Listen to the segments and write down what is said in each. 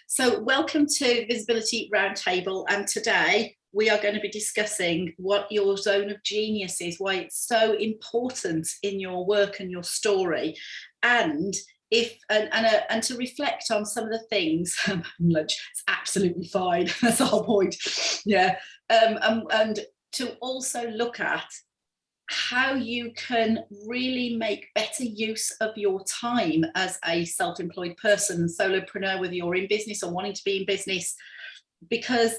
So welcome to Visibility Roundtable, and today we are going to be discussing what your zone of genius is, why it's so important in your work and your story, and to reflect on some of the things. Lunch, it's absolutely fine. That's the whole point. Yeah, and to also look at how you can really make better use of your time as a self-employed person, solopreneur, whether you're in business or wanting to be in business, because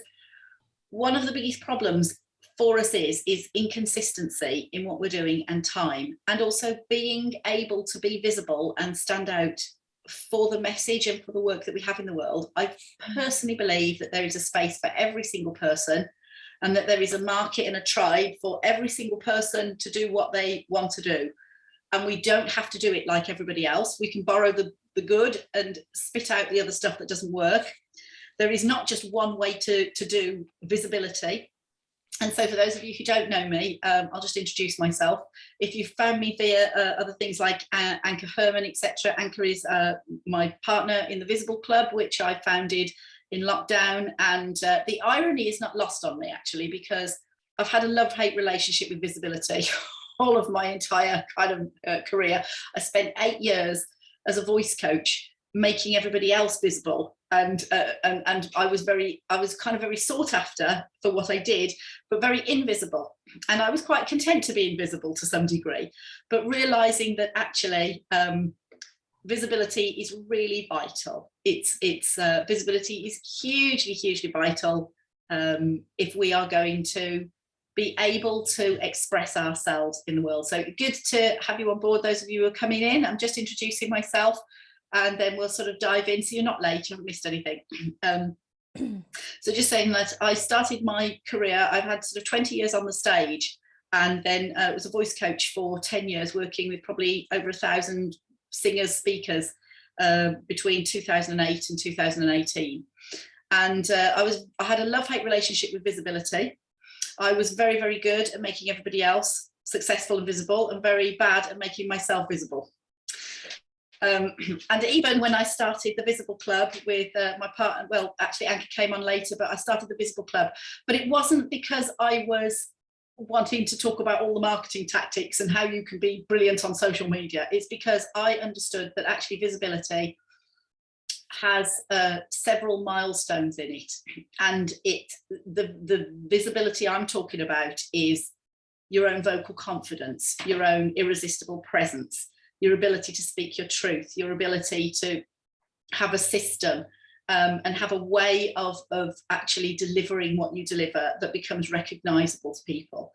one of the biggest problems for us is inconsistency in what we're doing and time, and also being able to be visible and stand out for the message and for the work that we have in the world. I personally believe that there is a space for every single person, and that there is a market and a tribe for every single person to do what they want to do. And we don't have to do it like everybody else. We can borrow the good and spit out the other stuff that doesn't work. There is not just one way to do visibility. And so for those of you who don't know me, I'll just introduce myself. If you found me via other things like Anchor Herman, etc., Anchor is my partner in the Visible Club, which I founded in lockdown, and the irony is not lost on me, actually, because I've had a love-hate relationship with visibility all of my entire kind of career. I spent 8 years as a voice coach making everybody else visible, and I was kind of very sought after for what I did, but very invisible, and I was quite content to be invisible to some degree, but realizing that actually visibility is really vital. Visibility is hugely vital if we are going to be able to express ourselves in the world. So good to have you on board, those of you who are coming in. I'm just introducing myself, and then we'll sort of dive in, so you're not late, you haven't missed anything. So just saying that I started my career, I've had sort of 20 years on the stage, and then was a voice coach for 10 years, working with probably over 1,000 singers, speakers, between 2008 and 2018. And I had a love-hate relationship with visibility. I was very good at making everybody else successful and visible, and very bad at making myself visible. And even when I started the Visible Club with my partner, well, actually Anchor came on later, but I started the Visible Club, but it wasn't because I was wanting to talk about all the marketing tactics and how you can be brilliant on social media. It's because I understood that actually visibility has several milestones in it, and the visibility I'm talking about is your own vocal confidence, your own irresistible presence, your ability to speak your truth, your ability to have a system and have a way of actually delivering what you deliver that becomes recognizable to people.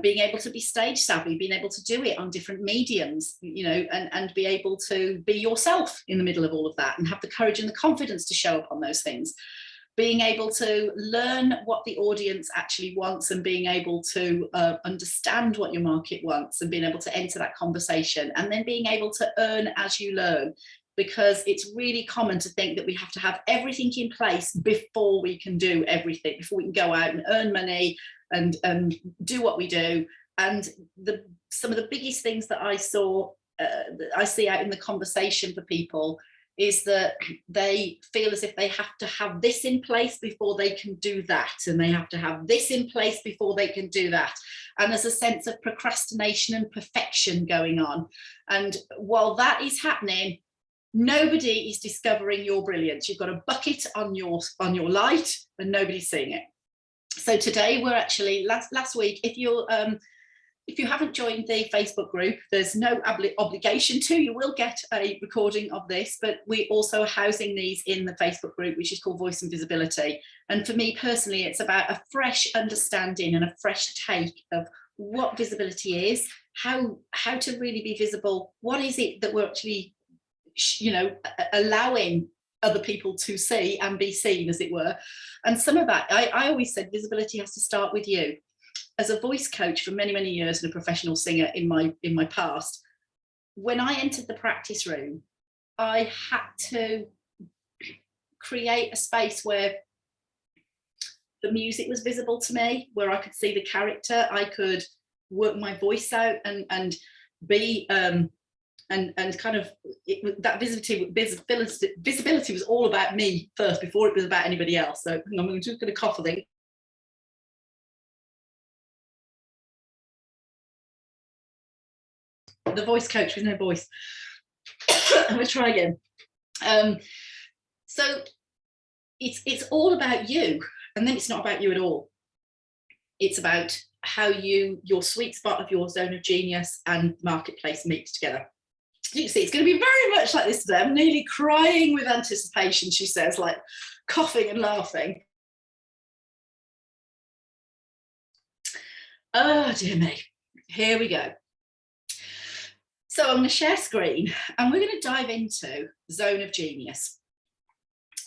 Being able to be stage savvy, being able to do it on different mediums, you know, and be able to be yourself in the middle of all of that, and have the courage and the confidence to show up on those things. Being able to learn what the audience actually wants, and being able to understand what your market wants, and being able to enter that conversation, and then being able to earn as you learn. Because it's really common to think that we have to have everything in place before we can do everything, before we can go out and earn money and do what we do. And some of the biggest things that I see out in the conversation for people is that they feel as if they have to have this in place before they can do that, and they have to have this in place before they can do that. And there's a sense of procrastination and perfection going on. And while that is happening, nobody is discovering your brilliance. You've got a bucket on your light, and nobody's seeing it. So today we're actually last week, if you haven't joined the Facebook group, there's no obligation to. You will get a recording of this, but we also are housing these in the Facebook group, which is called Voice and Visibility. And for me personally, it's about a fresh understanding and a fresh take of what visibility is, how to really be visible. What is it that we're actually, you know, allowing other people to see and be seen, as it were. And some of that, I always said visibility has to start with you. As a voice coach for many years and a professional singer in my past, when I entered the practice room, I had to create a space where the music was visible to me, where I could see the character, I could work my voice out and be and kind of that visibility was all about me first before it was about anybody else. So I'm just going to cough, I think. The voice coach with no voice. I'm going to try again. So it's all about you, and then it's not about you at all. It's about how your sweet spot of your zone of genius and marketplace meet together. You can see it's going to be very much like this today. I'm nearly crying with anticipation, she says, like coughing and laughing. Oh dear me, here we go. So I'm going to share screen and we're going to dive into zone of genius.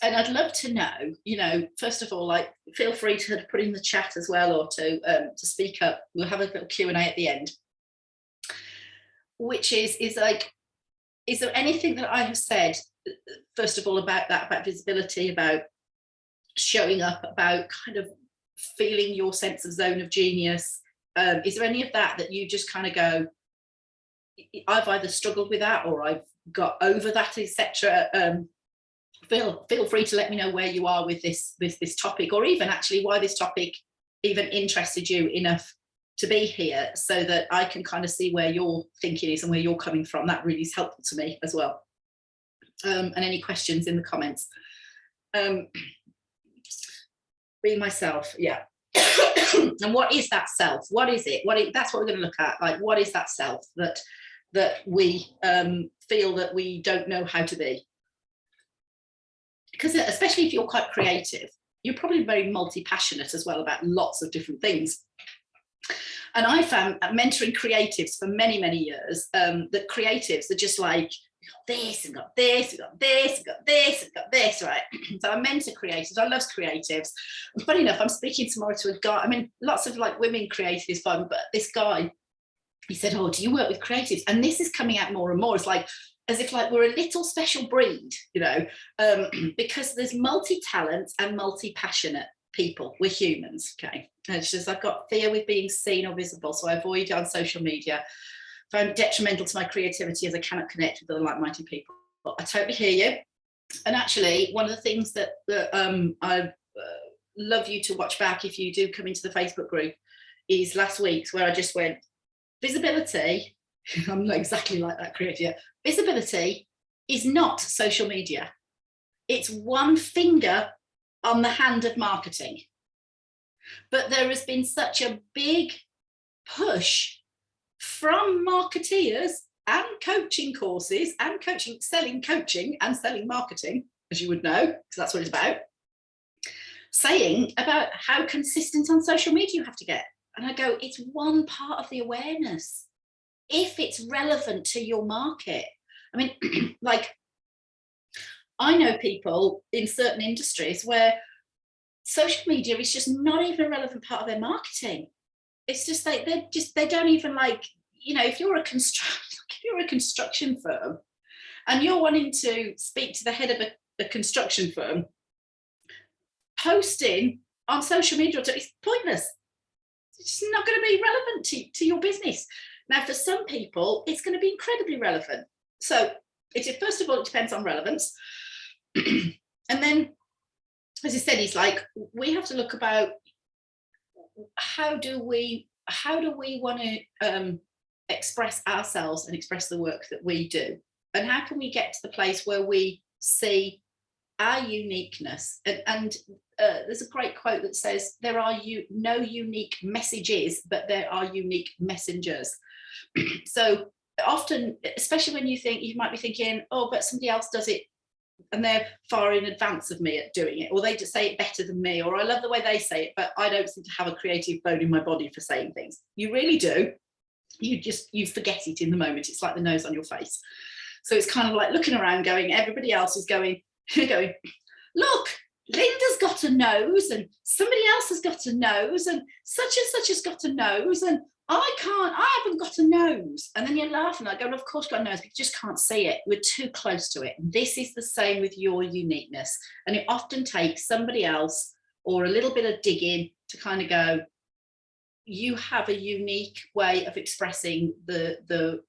And I'd love to know, first of all, like, feel free to put in the chat as well, or to speak up. We'll have a little Q&A at the end, which is like, is there anything that I have said, first of all, about that, about visibility, about showing up, about kind of feeling your sense of zone of genius? Is there any of that you just kind of go, I've either struggled with that or I've got over that, etc.? Feel free to let me know where you are with this topic, or even actually why this topic even interested you enough to be here, so that I can kind of see where your thinking is and where you're coming from. That really is helpful to me as well. And any questions in the comments. Being myself, yeah. And what is that self? What is it? That's what we're going to look at. Like, what is that self that we feel that we don't know how to be? Because especially if you're quite creative, you're probably very multi-passionate as well about lots of different things. And I found mentoring creatives for many, many years, that creatives are just like, this and got this, and got this, and got this, and got this, right? So I mentor creatives. I love creatives. And funny enough, I'm speaking tomorrow to a guy. I mean, lots of like women creatives, but this guy, he said, oh, do you work with creatives? And this is coming out more and more. It's like, as if like we're a little special breed, because there's multi-talent and multi-passionate people. We're humans, okay? And it's just, I've got fear with being seen or visible, so I avoid it on social media. Found it detrimental to my creativity as I cannot connect with other like-minded people. I totally hear you. And actually, one of the things that I love you to watch back if you do come into the Facebook group is last week's, where I just went, visibility, I'm not exactly like that creative. Visibility is not social media. It's one finger on the hand of marketing. But there has been such a big push from marketeers and coaching courses and selling coaching and selling marketing, as you would know, because that's what it's about, saying about how consistent on social media you have to get. And I go, it's one part of the awareness. If it's relevant to your market. I mean, like, I know people in certain industries where social media is just not even a relevant part of their marketing. It's just like, they don't even, like, if you're a construction firm and you're wanting to speak to the head of a construction firm, posting on social media is pointless. It's just not going to be relevant to your business. Now, for some people, it's going to be incredibly relevant. So first of all, it depends on relevance. And then, as I said, it's like, we have to look about how do we want to express ourselves and express the work that we do? And how can we get to the place where we see our uniqueness? And there's a great quote that says, there are no unique messages, but there are unique messengers. So often, especially when you might be thinking, oh, but somebody else does it and they're far in advance of me at doing it, or they just say it better than me, or I love the way they say it, but I don't seem to have a creative bone in my body for saying things. You really do. You forget it in the moment. It's like the nose on your face. So it's kind of like looking around going, everybody else is going, look, Linda's got a nose and somebody else has got a nose and such has got a nose and I haven't got a nose. And then you're laughing, like, oh, of course got a nose, but you just can't see it. We're too close to it. And this is the same with your uniqueness. And it often takes somebody else or a little bit of digging to kind of go, you have a unique way of expressing the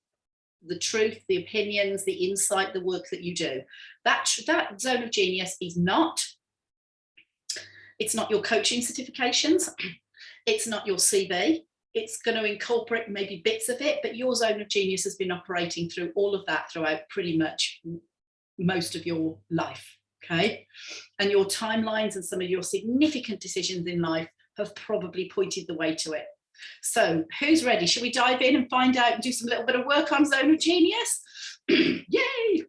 the truth, the opinions, the insight, the work that you do. That zone of genius is not, it's not your coaching certifications, it's not your CV. It's going to incorporate maybe bits of it, but your zone of genius has been operating through all of that throughout pretty much most of your life, okay? And your timelines and some of your significant decisions in life have probably pointed the way to it. So who's ready? Should we dive in and find out and do some little bit of work on zone of genius? Yay!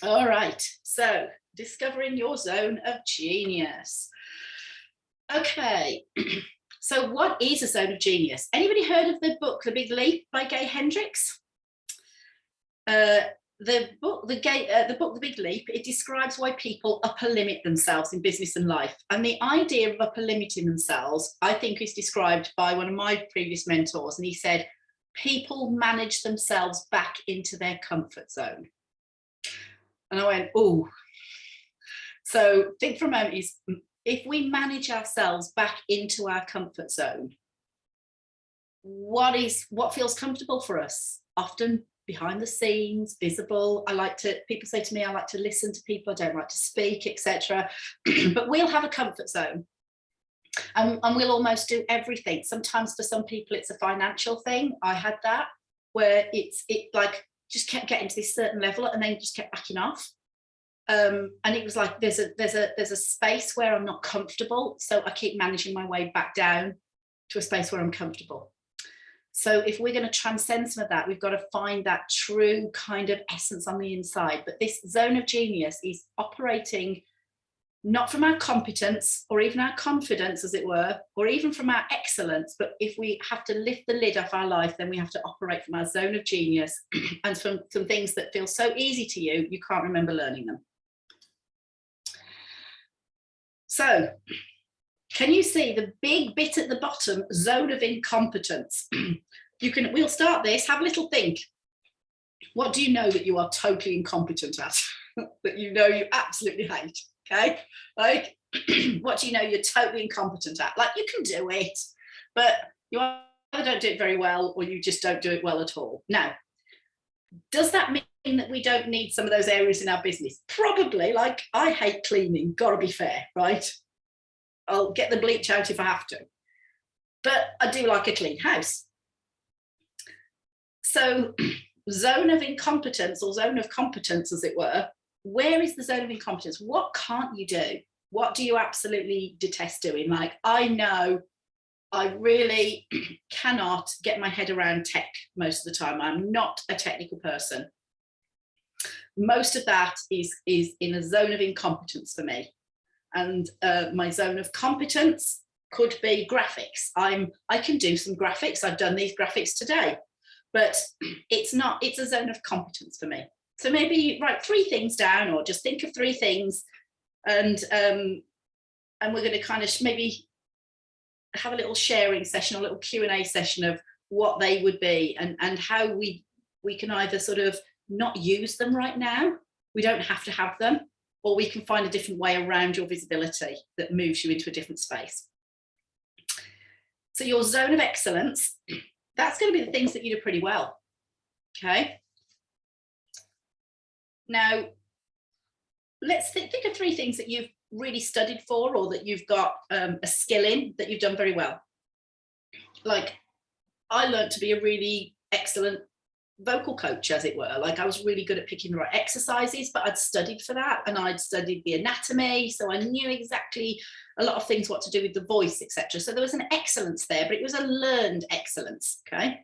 All right, so discovering your zone of genius. Okay, so what is a zone of genius? Anybody heard of the book The Big Leap by Gay Hendricks? The book The Big Leap, it describes why people upper limit themselves in business and life. And the idea of upper limiting themselves, I think, is described by one of my previous mentors. And he said, people manage themselves back into their comfort zone. And I went, oh. So think for a moment, if we manage ourselves back into our comfort zone, what feels comfortable for us? Often behind the scenes, visible. People say to me, I like to listen to people, I don't like to speak, etc. But we'll have a comfort zone. And we'll almost do everything. Sometimes for some people, it's a financial thing. I had that, where it like just kept getting to this certain level and then just kept backing off. And it was like there's a space where I'm not comfortable, so I keep managing my way back down to a space where I'm comfortable. So if we're going to transcend some of that, we've got to find that true kind of essence on the inside. But this zone of genius is operating not from our competence or even our confidence, as it were, or even from our excellence. But if we have to lift the lid off our life, then we have to operate from our zone of genius and from some things that feel so easy to you, you can't remember learning them. So can you see the big bit at the bottom, zone of incompetence? We'll start this, have a little think. What do you know that you are totally incompetent at? That you know you absolutely hate, okay? Like, what do you know you're totally incompetent at? Like, you can do it, but you either don't do it very well or you just don't do it well at all. Now, does that mean that we don't need some of those areas in our business? Probably. Like, I hate cleaning, gotta be fair, right? I'll get the bleach out if I have to, but I do like a clean house. So zone of incompetence, or zone of competence, as it were, where is the zone of incompetence? What can't you do? What do you absolutely detest doing? Like, I know I really cannot get my head around tech most of the time. I'm not a technical person. Most of that is in a zone of incompetence for me. And my zone of competence could be graphics. I can do some graphics. I've done these graphics today, but it's a zone of competence for me. So maybe write 3 things down, or just think of 3 things, and we're going to kind of maybe have a little sharing session, or a little Q&A session of what they would be, and how we can either sort of not use them right now. We don't have to have them, or we can find a different way around your visibility that moves you into a different space. So your zone of excellence, that's going to be the things that you do pretty well, okay? Now, let's think of 3 things that you've really studied for, or that you've got a skill in that you've done very well. Like, I learned to be a really excellent vocal coach, as it were. Like, I was really good at picking the right exercises, but I'd studied for that, and I'd studied the anatomy, so I knew exactly a lot of things, what to do with the voice, etc. So there was an excellence there, but it was a learned excellence, okay?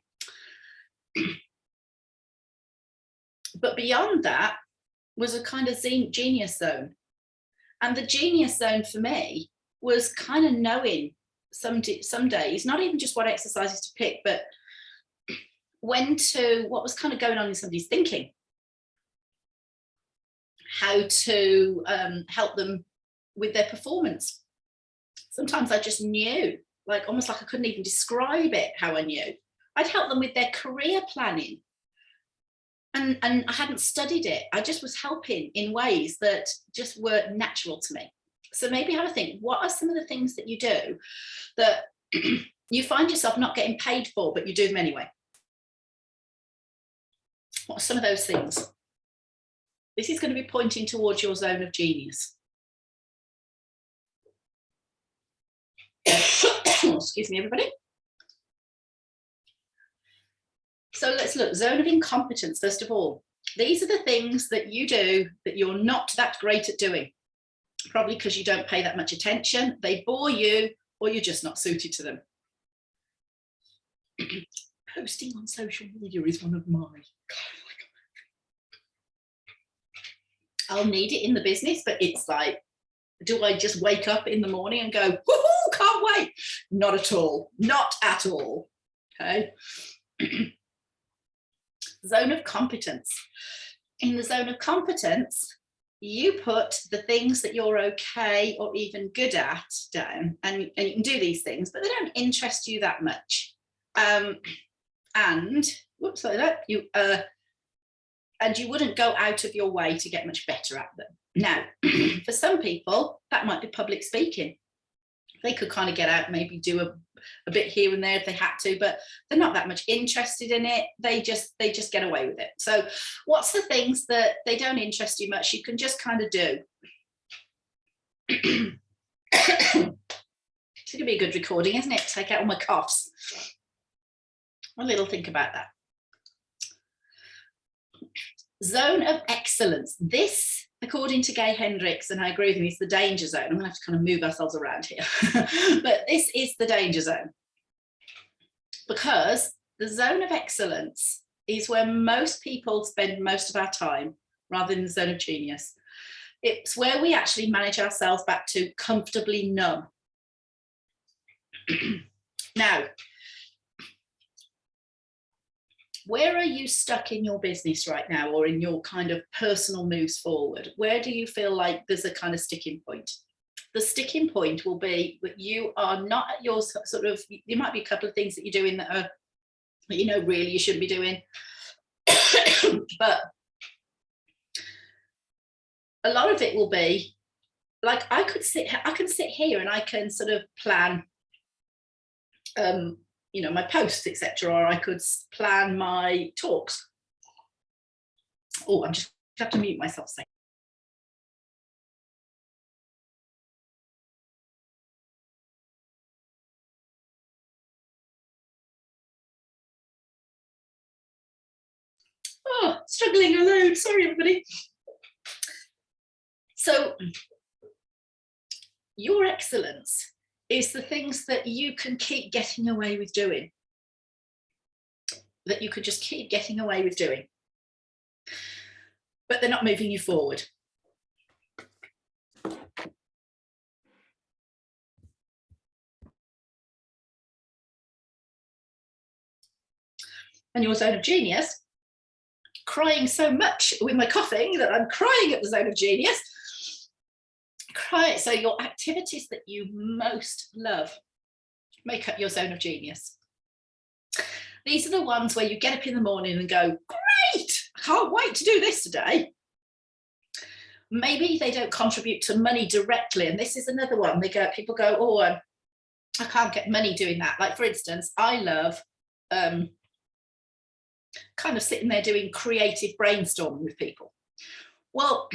But beyond that was a kind of genius zone. And the genius zone for me was kind of knowing some days, not even just what exercises to pick, but what was kind of going on in somebody's thinking, how to help them with their performance. Sometimes I just knew, like almost like I couldn't even describe it, how I knew. I'd help them with their career planning. And I hadn't studied it. I just was helping in ways that just were natural to me. So maybe have a think, what are some of the things that you do that you find yourself not getting paid for, but you do them anyway? What are some of those things? This is going to be pointing towards your zone of genius. Excuse me, everybody. So let's look. Zone of incompetence, first of all. These are the things that you do that you're not that great at doing. Probably because you don't pay that much attention, they bore you, or you're just not suited to them. Posting on social media is one of mine. I'll need it in the business, but it's like, do I just wake up in the morning and go, woohoo, can't wait? Not at all. Not at all. Okay. Zone of competence. In the zone of competence, you put the things that you're okay or even good at down, and you can do these things, but they don't interest you that much. And whoops, like that, and you wouldn't go out of your way to get much better at them. Now, for some people, that might be public speaking. They could kind of get out, maybe do a bit here and there if they had to, but they're not that much interested in it. They just get away with it. So what's the things that they don't interest you much, you can just kind of do? It's going to be a good recording, isn't it? Take out all my coughs. A little think about that. Zone of excellence. This, according to Gay Hendricks, and I agree with him, is the danger zone. I'm going to have to kind of move ourselves around here. But this is the danger zone. Because the zone of excellence is where most people spend most of our time, rather than the zone of genius. It's where we actually manage ourselves back to comfortably numb. Now, where are you stuck in your business right now, or in your kind of personal moves forward? Where do you feel like there's a kind of sticking point? The sticking point will be that you are not at your sort of, there might be a couple of things that you're doing that are, you know, really you shouldn't be doing. But a lot of it will be like, I can sit here and I can sort of plan, you know, my posts, etc., or I could plan my talks. Oh, I'm just have to mute myself. Oh, struggling alone. Sorry, everybody. So your excellence is the things that you can keep getting away with doing, that you could just keep getting away with doing, but they're not moving you forward. And your zone of genius, crying so much with my coughing that I'm crying at the zone of genius. Cry. So your activities that you most love make up your zone of genius. These are the ones where you get up in the morning and go, great, I can't wait to do this today. Maybe they don't contribute to money directly, and this is another one. People go, oh, I can't get money doing that. Like, for instance, I love kind of sitting there doing creative brainstorming with people. Well,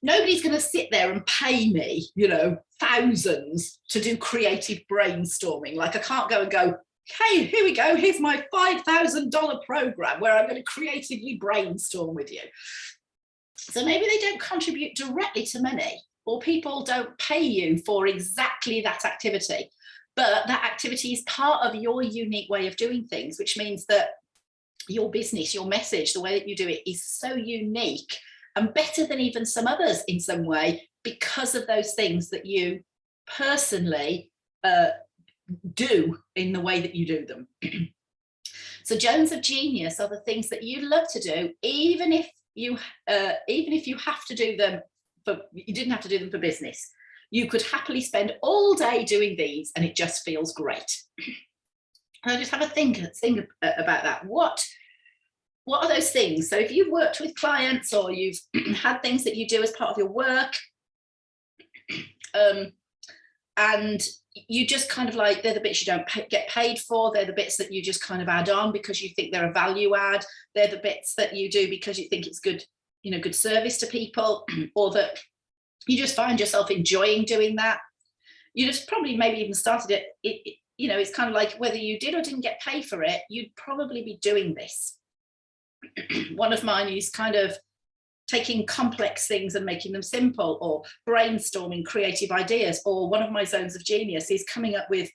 nobody's going to sit there and pay me, you know, thousands to do creative brainstorming. Like, I can't go and go, hey, here we go, here's my $5,000 program where I'm going to creatively brainstorm with you. So maybe they don't contribute directly to money, or people don't pay you for exactly that activity, but that activity is part of your unique way of doing things, which means that your business, your message, the way that you do it is so unique and better than even some others in some way, because of those things that you personally do in the way that you do them. So zones of genius are the things that you love to do, even if you have to do them for, you didn't have to do them for business. You could happily spend all day doing these and it just feels great. And I just have a think about that. What are those things? So if you've worked with clients, or you've had things that you do as part of your work, and you just kind of like, they're the bits you don't get paid for, they're the bits that you just kind of add on because you think they're a value add, they're the bits that you do because you think it's good, you know, good service to people, or that you just find yourself enjoying doing that. You just probably maybe even started it, you know, it's kind of like whether you did or didn't get paid for it, you'd probably be doing this. One of mine is kind of taking complex things and making them simple, or brainstorming creative ideas. Or one of my zones of genius is coming up with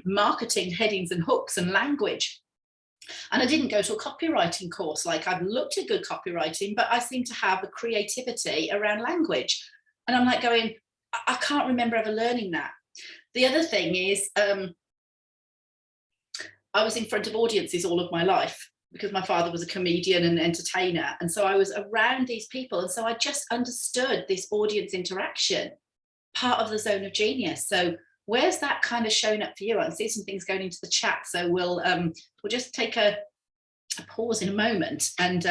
marketing headings and hooks and language. And I didn't go to a copywriting course. Like, I've looked at good copywriting, but I seem to have a creativity around language. And I'm like going, I can't remember ever learning that. The other thing is, I was in front of audiences all of my life, because my father was a comedian and entertainer. And so I was around these people. And so I just understood this audience interaction, part of the zone of genius. So where's that kind of showing up for you? I can see some things going into the chat. So we'll just take a pause in a moment and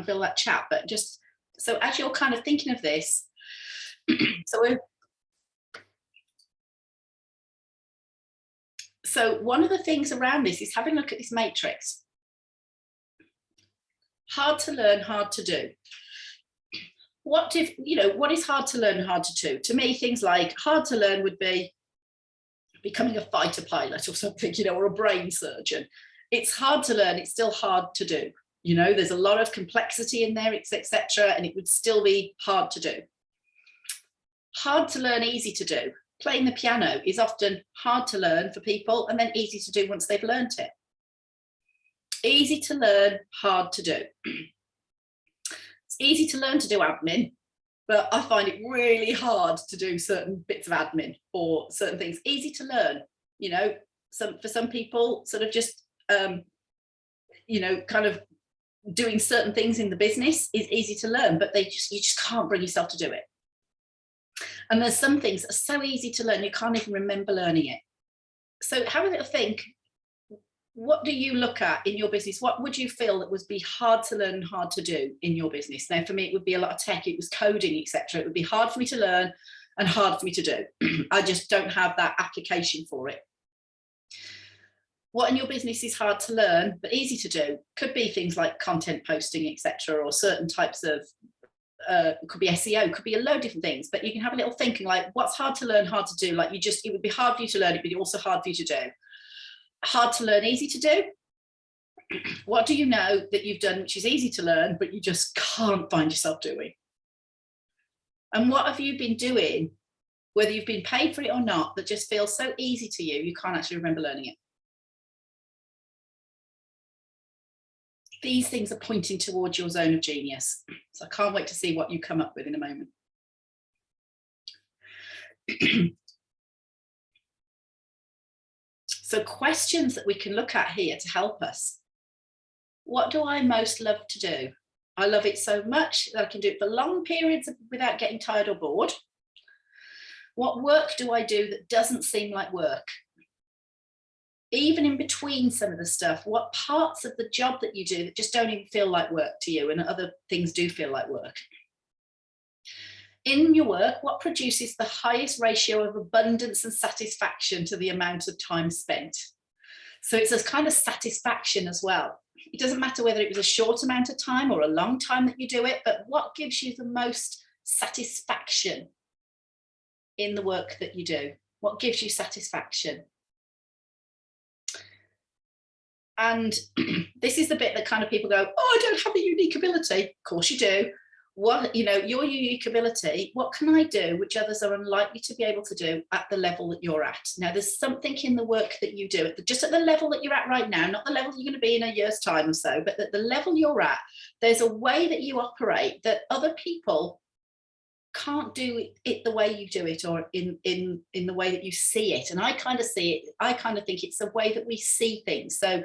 build that chat. But just, so as you're kind of thinking of this, so one of the things around this is having a look at this matrix. Hard to learn, hard to do. What is hard to learn and hard to do? To me, things like hard to learn would be becoming a fighter pilot or something, you know, or a brain surgeon. It's hard to learn, it's still hard to do. You know, there's a lot of complexity in there, etc., and it would still be hard to do. Hard to learn, easy to do. Playing the piano is often hard to learn for people and then easy to do once they've learned it. Easy to learn, hard to do. It's easy to learn to do admin, but I find it really hard to do certain bits of admin or certain things. Easy to learn, you know, for some people, sort of just, you know, kind of doing certain things in the business is easy to learn, but you just can't bring yourself to do it. And there's some things that are so easy to learn, you can't even remember learning it. So have a little think. What do you look at in your business? What would you feel that would be hard to learn and hard to do in your business? Now, for me, it would be a lot of tech. It was coding, etc. It would be hard for me to learn and hard for me to do. I just don't have that application for it. What in your business is hard to learn but easy to do? Could be things like content posting, etc., or certain types of could be SEO, could be a load of different things. But you can have a little thinking like, what's hard to learn, hard to do? Like, it would be hard for you to learn it, but also hard for you to do. Hard to learn, easy to do. What do you know that you've done which is easy to learn but you just can't find yourself doing? And what have you been doing, whether you've been paid for it or not, that just feels so easy to you, you can't actually remember learning it? These things are pointing towards your zone of genius. So I can't wait to see what you come up with in a moment. So questions that we can look at here to help us. What do I most love to do? I love it so much that I can do it for long periods without getting tired or bored. What work do I do that doesn't seem like work? Even in between some of the stuff, what parts of the job that you do that just don't even feel like work to you and other things do feel like work? In your work, what produces the highest ratio of abundance and satisfaction to the amount of time spent? So it's a kind of satisfaction as well. It doesn't matter whether it was a short amount of time or a long time that you do it, but what gives you the most satisfaction in the work that you do? What gives you satisfaction? And this is the bit that kind of people go, oh, I don't have a unique ability. Of course you do. What, you know, your unique ability, what can I do which others are unlikely to be able to do at the level that you're at? Now, there's something in the work that you do, just at the level that you're at right now, not the level you're going to be in a year's time or so, but at the level you're at, there's a way that you operate that other people can't do it the way you do it, or in the way that you see it. And I kind of see it, I kind of think it's the way that we see things. So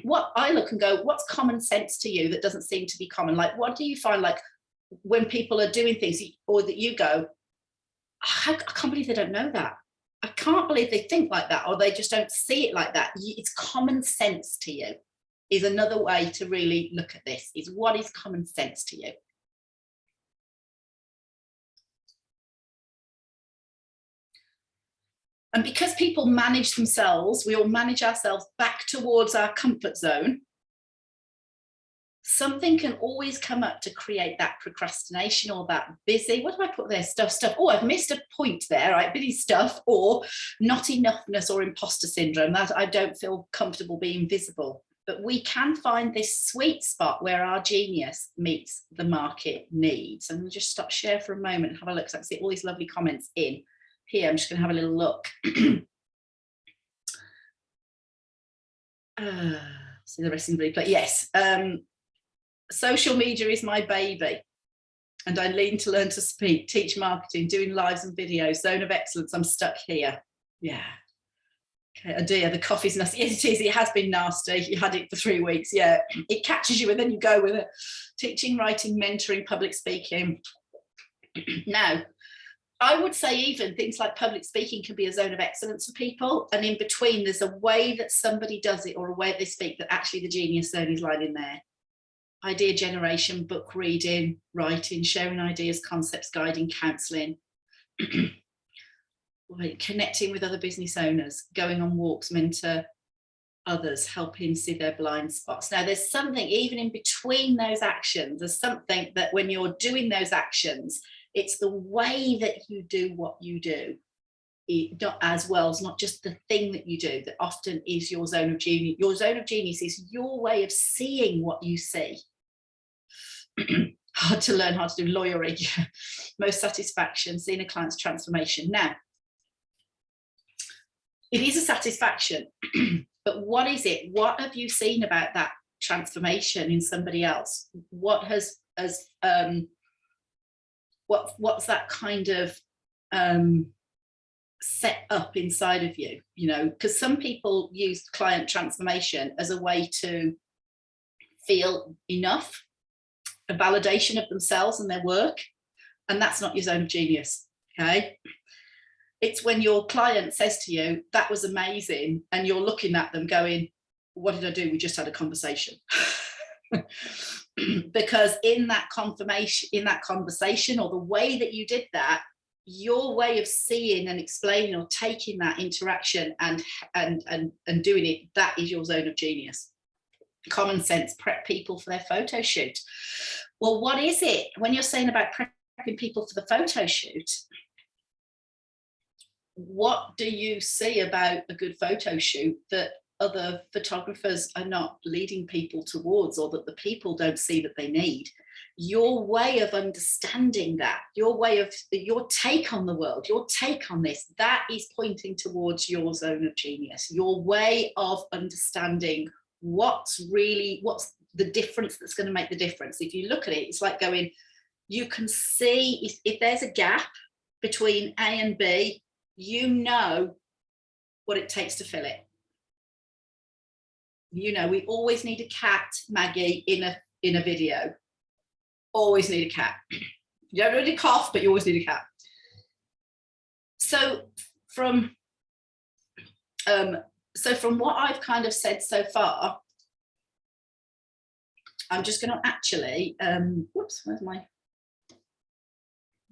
what I look and go, what's common sense to you that doesn't seem to be common? Like, what do you find, like, when people are doing things, or that you go, I can't believe they don't know that. I can't believe they think like that, or they just don't see it like that. It's common sense to you is another way to really look at this, is what is common sense to you? And because people manage themselves, we all manage ourselves back towards our comfort zone. Something can always come up to create that procrastination or that busy, what do I put there? Stuff. Oh, I've missed a point there, right? Busy stuff, or not enoughness or imposter syndrome, that I don't feel comfortable being visible. But we can find this sweet spot where our genius meets the market needs. And we'll just stop share for a moment and have a look. So I can see all these lovely comments in here. I'm just going to have a little look. See the rest in the replay. Yes. Social media is my baby, and I lean to learn to speak, teach marketing, doing lives and videos, zone of excellence. I'm stuck here. Yeah. Okay. Oh dear, the coffee's nasty. Yes, it is. It has been nasty. You had it for 3 weeks. Yeah. It catches you and then you go with it. Teaching, writing, mentoring, public speaking. Now, I would say even things like public speaking can be a zone of excellence for people. And in between, there's a way that somebody does it or a way they speak that actually the genius zone is lying in there. Idea generation, book reading, writing, sharing ideas, concepts, guiding, counselling, connecting with other business owners, going on walks, mentor others, helping see their blind spots. Now, there's something even in between those actions. There's something that when you're doing those actions, it's the way that you do what you do. Not as well as not just the thing that you do that often is your zone of genius. Your zone of genius is your way of seeing what you see. Hard to learn how to do lawyering. Most satisfaction, seeing a client's transformation. Now, it is a satisfaction, but what is it? What have you seen about that transformation in somebody else? What has what's that kind of set up inside of you, you know, because some people use client transformation as a way to feel enough, a validation of themselves and their work, and that's not your zone of genius. Okay, it's when your client says to you that was amazing and you're looking at them going, what did I do? We just had a conversation. Because in that conversation or the way that you did that, your way of seeing and explaining or taking that interaction and doing it, that is your zone of genius. Common sense, prep people for their photo shoot. Well, what is it when you're saying about prepping people for the photo shoot? What do you see about a good photo shoot that other photographers are not leading people towards, or that the people don't see that they need? Your way of understanding that, your take on the world, your take on this, that is pointing towards your zone of genius, your way of understanding what's the difference that's going to make the difference. If you look at it, it's like going, you can see if there's a gap between A and B, you know what it takes to fill it. You know, we always need a cat, Maggie, in a video. Always need a cat. You don't really cough, but you always need a cat. So from what I've kind of said so far, I'm just going to actually, whoops, where's my,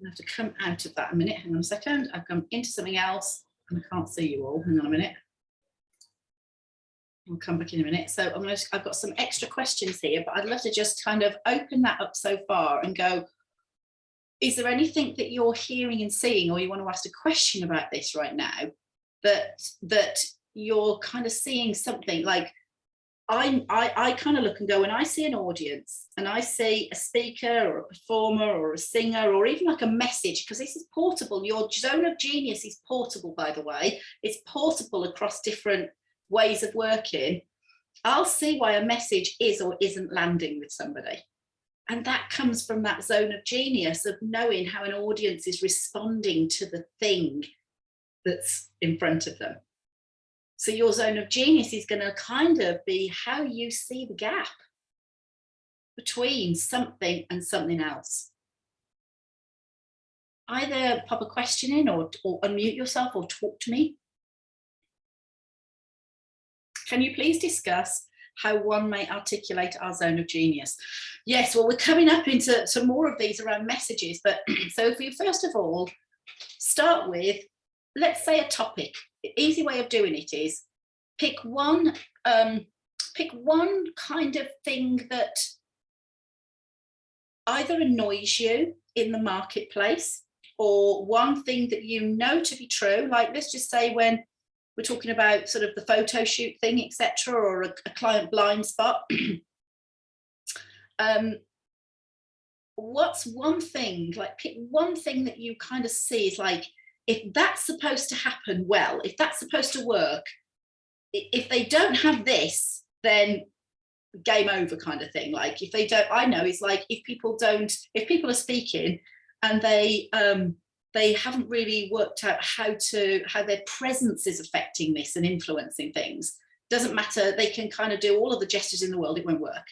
I have to come out of that a minute. Hang on a second. I've come into something else and I can't see you all. Hang on a minute. I'll come back in a minute. So I've got some extra questions here, but I'd love to just kind of open that up so far and go, is there anything that you're hearing and seeing, or you want to ask a question about this right now, that you're kind of seeing something like, I kind of look and go, when I see an audience and I see a speaker or a performer or a singer or even like a message, because this is portable, your zone of genius is portable, by the way, it's portable across different ways of working. I'll see why a message is or isn't landing with somebody. And that comes from that zone of genius of knowing how an audience is responding to the thing that's in front of them. So your zone of genius is going to kind of be how you see the gap between something and something else. Either pop a question in or unmute yourself or talk to me. Can you please discuss how one may articulate our zone of genius? Yes, well, we're coming up into some more of these around messages, but so if we first of all start with let's say a topic. The easy way of doing it is pick one kind of thing that either annoys you in the marketplace, or one thing that you know to be true. Like, let's just say when we're talking about sort of the photo shoot thing, etc., or a client blind spot. What's one thing, like pick one thing that you kind of see is like, if that's supposed to happen well, if that's supposed to work, if they don't have this, then game over kind of thing. Like if they don't, I know it's like if people are speaking and they haven't really worked out how their presence is affecting this and influencing things, doesn't matter, they can kind of do all of the gestures in the world, it won't work.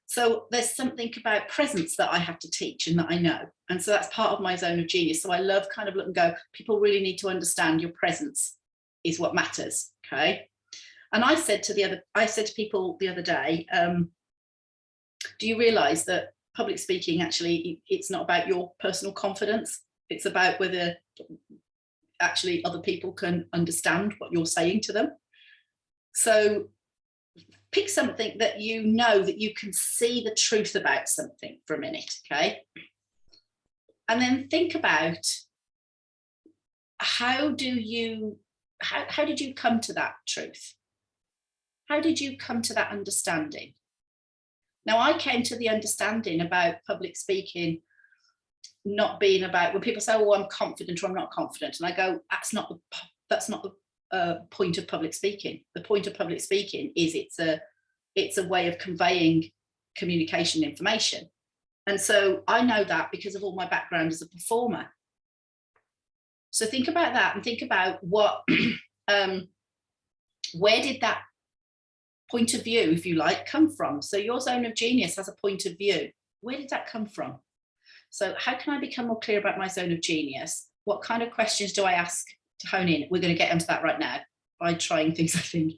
So there's something about presence that I have to teach and that I know. And so that's part of my zone of genius. So I love kind of look and go, people really need to understand your presence is what matters. Okay. And I said to people the other day, do you realize that public speaking, actually, it's not about your personal confidence. It's about whether actually other people can understand what you're saying to them. So pick something that you know that you can see the truth about something for a minute, okay? And then think about how did you come to that truth? How did you come to that understanding? Now, I came to the understanding about public speaking not being about, when people say, oh, I'm confident or I'm not confident, and I go, that's not the point of public speaking. The point of public speaking is it's a way of conveying communication information. And so I know that because of all my background as a performer. So think about that and think about what, where did that point of view, if you like, come from? So your zone of genius has a point of view. Where did that come from? So how can I become more clear about my zone of genius? What kind of questions do I ask to hone in? We're going to get into that right now by trying things, I think.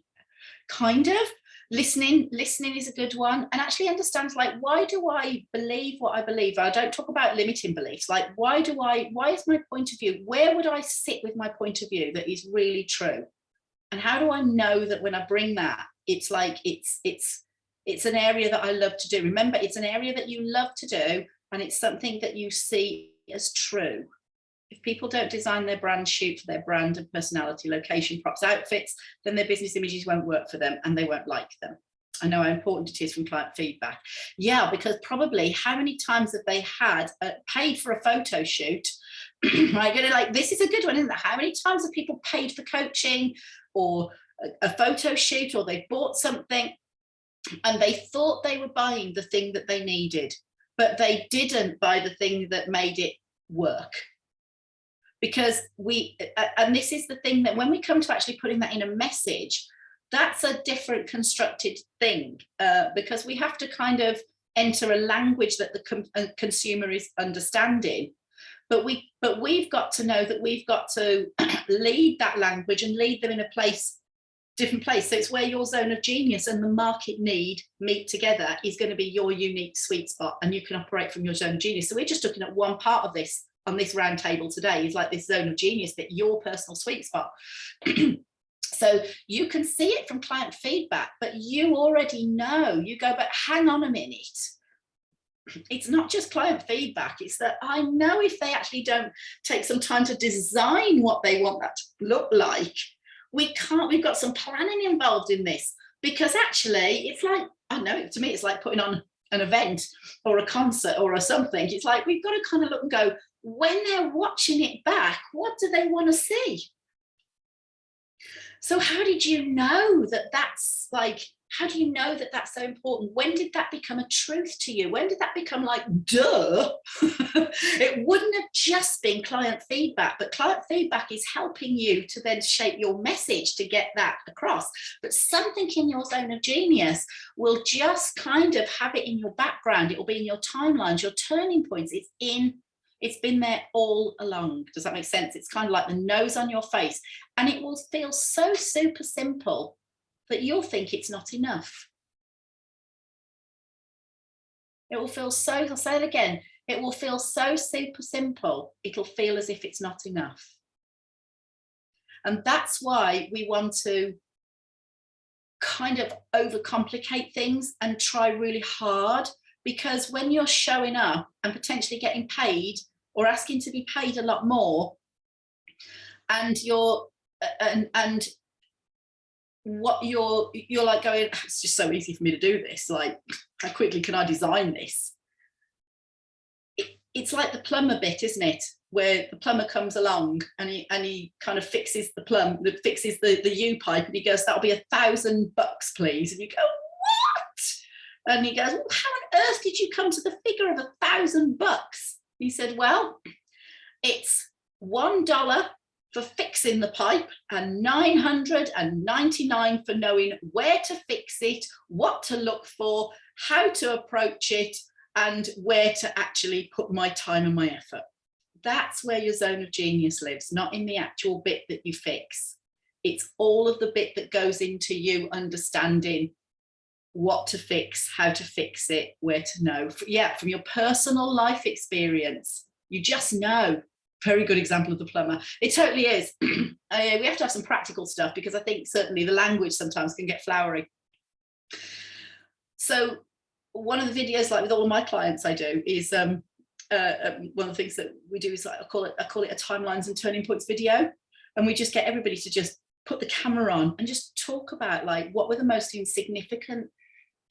Kind of listening is a good one, and actually understands, like, why do I believe what I believe? I don't talk about limiting beliefs. Like, why is my point of view, where would I sit with my point of view that is really true? And how do I know that when I bring that, it's like it's an area that I love to do? Remember, it's an area that you love to do, and it's something that you see as true. If people don't design their brand shoot for their brand and personality, location, props, outfits, then their business images won't work for them and they won't like them. I know how important it is from client feedback. Yeah, because probably how many times have they had paid for a photo shoot? Right, like, this is a good one, isn't it? How many times have people paid for coaching or a photo shoot, or they bought something and they thought they were buying the thing that they needed, but they didn't buy the thing that made it work? Because and this is the thing, that when we come to actually putting that in a message, that's a different constructed thing, because we have to kind of enter a language that the consumer is understanding. But we've got to know that we've got to lead that language and lead them in a different place. So it's where your zone of genius and the market need meet together is going to be your unique sweet spot, and you can operate from your zone of genius. So we're just looking at one part of this on this round table today, is like this zone of genius, but your personal sweet spot. So you can see it from client feedback, but you already know. You go, but hang on a minute. It's not just client feedback. It's that I know if they actually don't take some time to design what they want that to look like, we've got some planning involved in this, because actually it's like, I know, to me, it's like putting on an event or a concert or something. It's like, we've got to kind of look and go, when they're watching it back, what do they want to see? So how did you know that that's like, how do you know that that's so important? When did that become a truth to you? When did that become like, duh? It wouldn't have just been client feedback, but client feedback is helping you to then shape your message to get that across. But something in your zone of genius will just kind of have it in your background. It will be in your timelines, your turning points. It's been there all along. Does that make sense? It's kind of like the nose on your face, and it will feel so super simple that you'll think it's not enough. It will feel so, I'll say it again, it will feel so super simple, it'll feel as if it's not enough. And that's why we want to kind of overcomplicate things and try really hard, because when you're showing up and potentially getting paid or asking to be paid a lot more, and you're and what you're like going, it's just so easy for me to do this, like how quickly can I design this? It's like the plumber bit, isn't it, where the plumber comes along and he kind of fixes the U pipe, and he goes, that'll be $1,000 please, and you go, what? And he goes, well, how on earth did you come to the figure of $1,000? He said, well, it's $1 for fixing the pipe and $999 for knowing where to fix it, what to look for, how to approach it, and where to actually put my time and my effort. That's where your zone of genius lives, not in the actual bit that you fix. It's all of the bit that goes into you understanding what to fix, how to fix it, where to know. Yeah, from your personal life experience, you just know. Very good example of the plumber. It totally is. We have to have some practical stuff, because I think certainly the language sometimes can get flowery. So one of the videos, like with all of my clients I do, is one of the things that we do is, like, I call it a timelines and turning points video. And we just get everybody to just put the camera on and just talk about, like, what were the most insignificant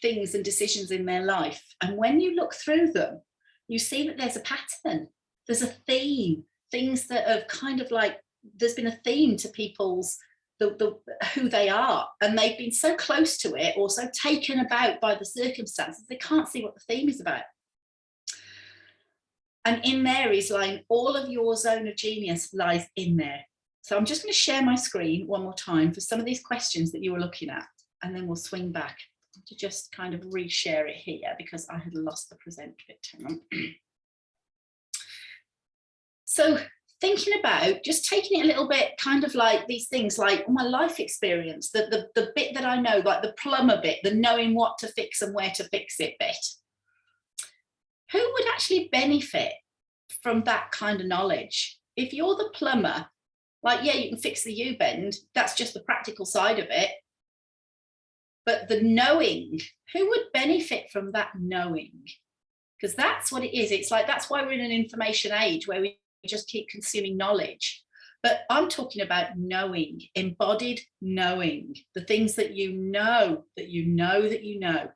things and decisions in their life. And when you look through them, you see that there's a pattern, there's a theme, things that have kind of like, there's been a theme to people's who they are, and they've been so close to it or so taken about by the circumstances, they can't see what the theme is about. And in there is like all of your zone of genius lies in there. So I'm just going to share my screen one more time for some of these questions that you were looking at, and then we'll swing back to just kind of reshare it here, because I had lost the present bit. Hang on. So thinking about just taking it a little bit, kind of like these things, like my life experience, the bit that I know, like the plumber bit, the knowing what to fix and where to fix it bit. Who would actually benefit from that kind of knowledge? If you're the plumber, like, yeah, you can fix the U-bend, that's just the practical side of it. But the knowing, who would benefit from that knowing? Because that's what it is. It's like, that's why we're in an information age where we just keep consuming knowledge. But I'm talking about knowing, embodied knowing, the things that you know, that you know, that you know.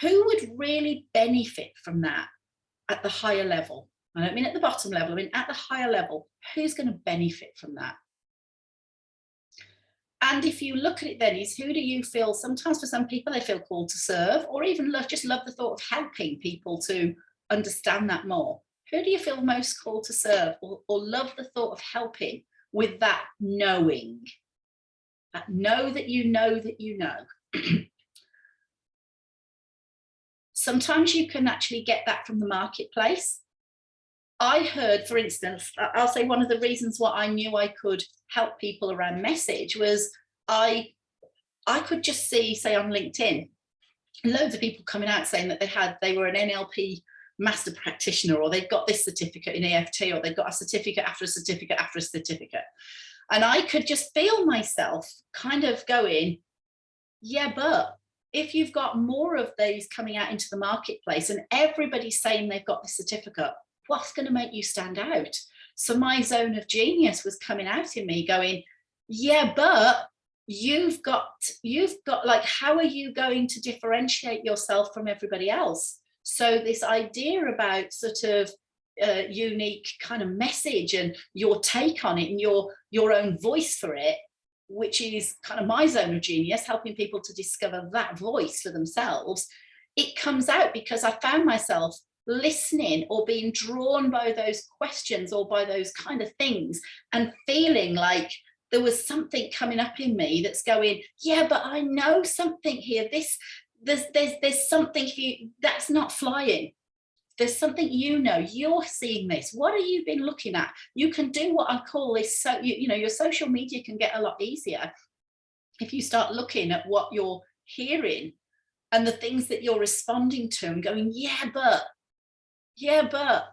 Who would really benefit from that at the higher level? I don't mean at the bottom level, I mean at the higher level. Who's going to benefit from that? And if you look at it then, is who do you feel, sometimes for some people they feel called to serve, or even just love the thought of helping people to understand that more. Who do you feel most called to serve, or love the thought of helping with that knowing? That know that you know that you know. Sometimes you can actually get that from the marketplace. I heard, for instance, I'll say one of the reasons why I knew I could help people around message was I could just see, say on LinkedIn, loads of people coming out saying that they were an NLP master practitioner, or they've got this certificate in EFT, or they've got a certificate after a certificate after a certificate. And I could just feel myself kind of going, yeah, but if you've got more of these coming out into the marketplace and everybody's saying they've got the certificate, what's going to make you stand out? So my zone of genius was coming out in me going, yeah, but you've got like, how are you going to differentiate yourself from everybody else? So this idea about sort of unique kind of message and your take on it and your own voice for it, which is kind of my zone of genius, helping people to discover that voice for themselves. It comes out because I found myself listening or being drawn by those questions or by those kind of things, and feeling like there was something coming up in me that's going, yeah, but I know something here. There's something here that's not flying. There's something, you know, you're seeing this. What have you been looking at? You can do what I call this. So, you know, your social media can get a lot easier if you start looking at what you're hearing and the things that you're responding to and going, yeah, but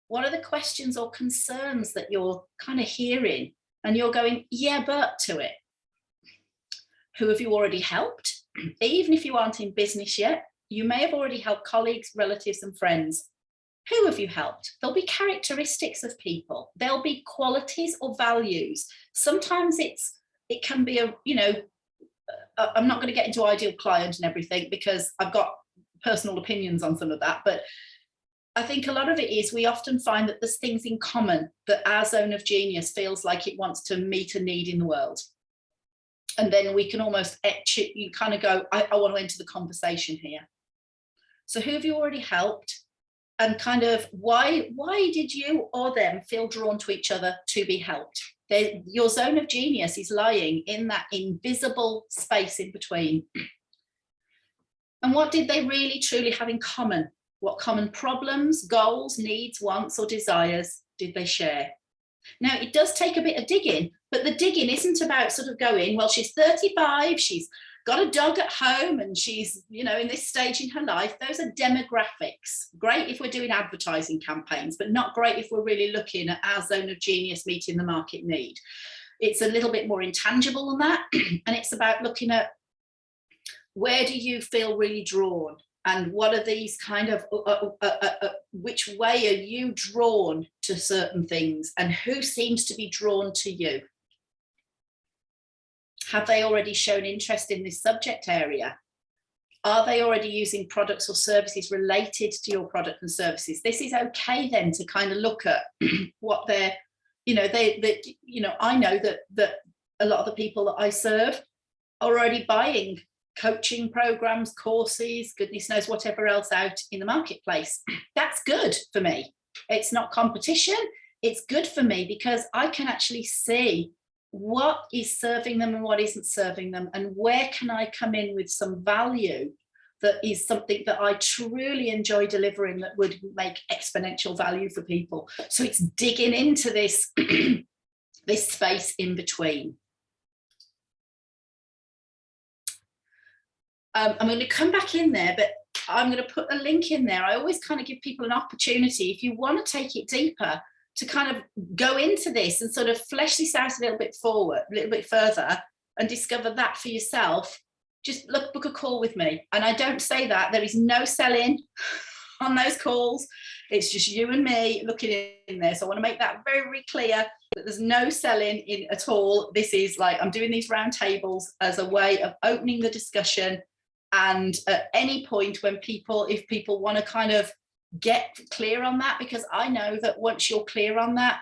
what are the questions or concerns that you're kind of hearing? and you're going, yeah, but to it. Who have you already helped? Even if you aren't in business yet, you may have already helped colleagues, relatives, and friends. Who have you helped? There'll be characteristics of people. There'll be qualities or values. Sometimes it can be I'm not going to get into ideal client and everything because I've got personal opinions on some of that, but I think a lot of it is we often find that there's things in common that our zone of genius feels like it wants to meet a need in the world. And then we can almost you kind of go, I want to enter the conversation here. So who have you already helped? And kind of why did you or them feel drawn to each other to be helped? Your zone of genius is lying in that invisible space in between. And what did they really truly have in common? What common problems, goals, needs, wants, or desires did they share? Now, it does take a bit of digging, but the digging isn't about sort of going, well, she's 35, she's got a dog at home, and she's, in this stage in her life. Those are demographics. Great if we're doing advertising campaigns, but not great if we're really looking at our zone of genius meeting the market need. It's a little bit more intangible than that. And it's about looking at where do you feel really drawn? And what are these kind of, which way are you drawn to certain things? And who seems to be drawn to you? Have they already shown interest in this subject area? Are they already using products or services related to your product and services? This is okay then to kind of look at what they're, I know that a lot of the people that I serve are already buying coaching programs, courses, goodness knows whatever else out in the marketplace. That's good for me. It's not competition. It's good for me because I can actually see what is serving them and what isn't serving them, and where can I come in with some value that is something that I truly enjoy delivering that would make exponential value for people. So it's digging into this this space in between. I'm going to come back in there, but I'm going to put a link in there. I always kind of give people an opportunity, if you want to take it deeper, to kind of go into this and sort of flesh this out a little bit further and discover that for yourself. Just book a call with me. And I don't say that there is no selling on those calls. It's just you and me looking in there. So I want to make that very, very clear that there's no selling in at all. This is like, I'm doing these roundtables as a way of opening the discussion. And at any point when if people want to kind of get clear on that, because I know that once you're clear on that,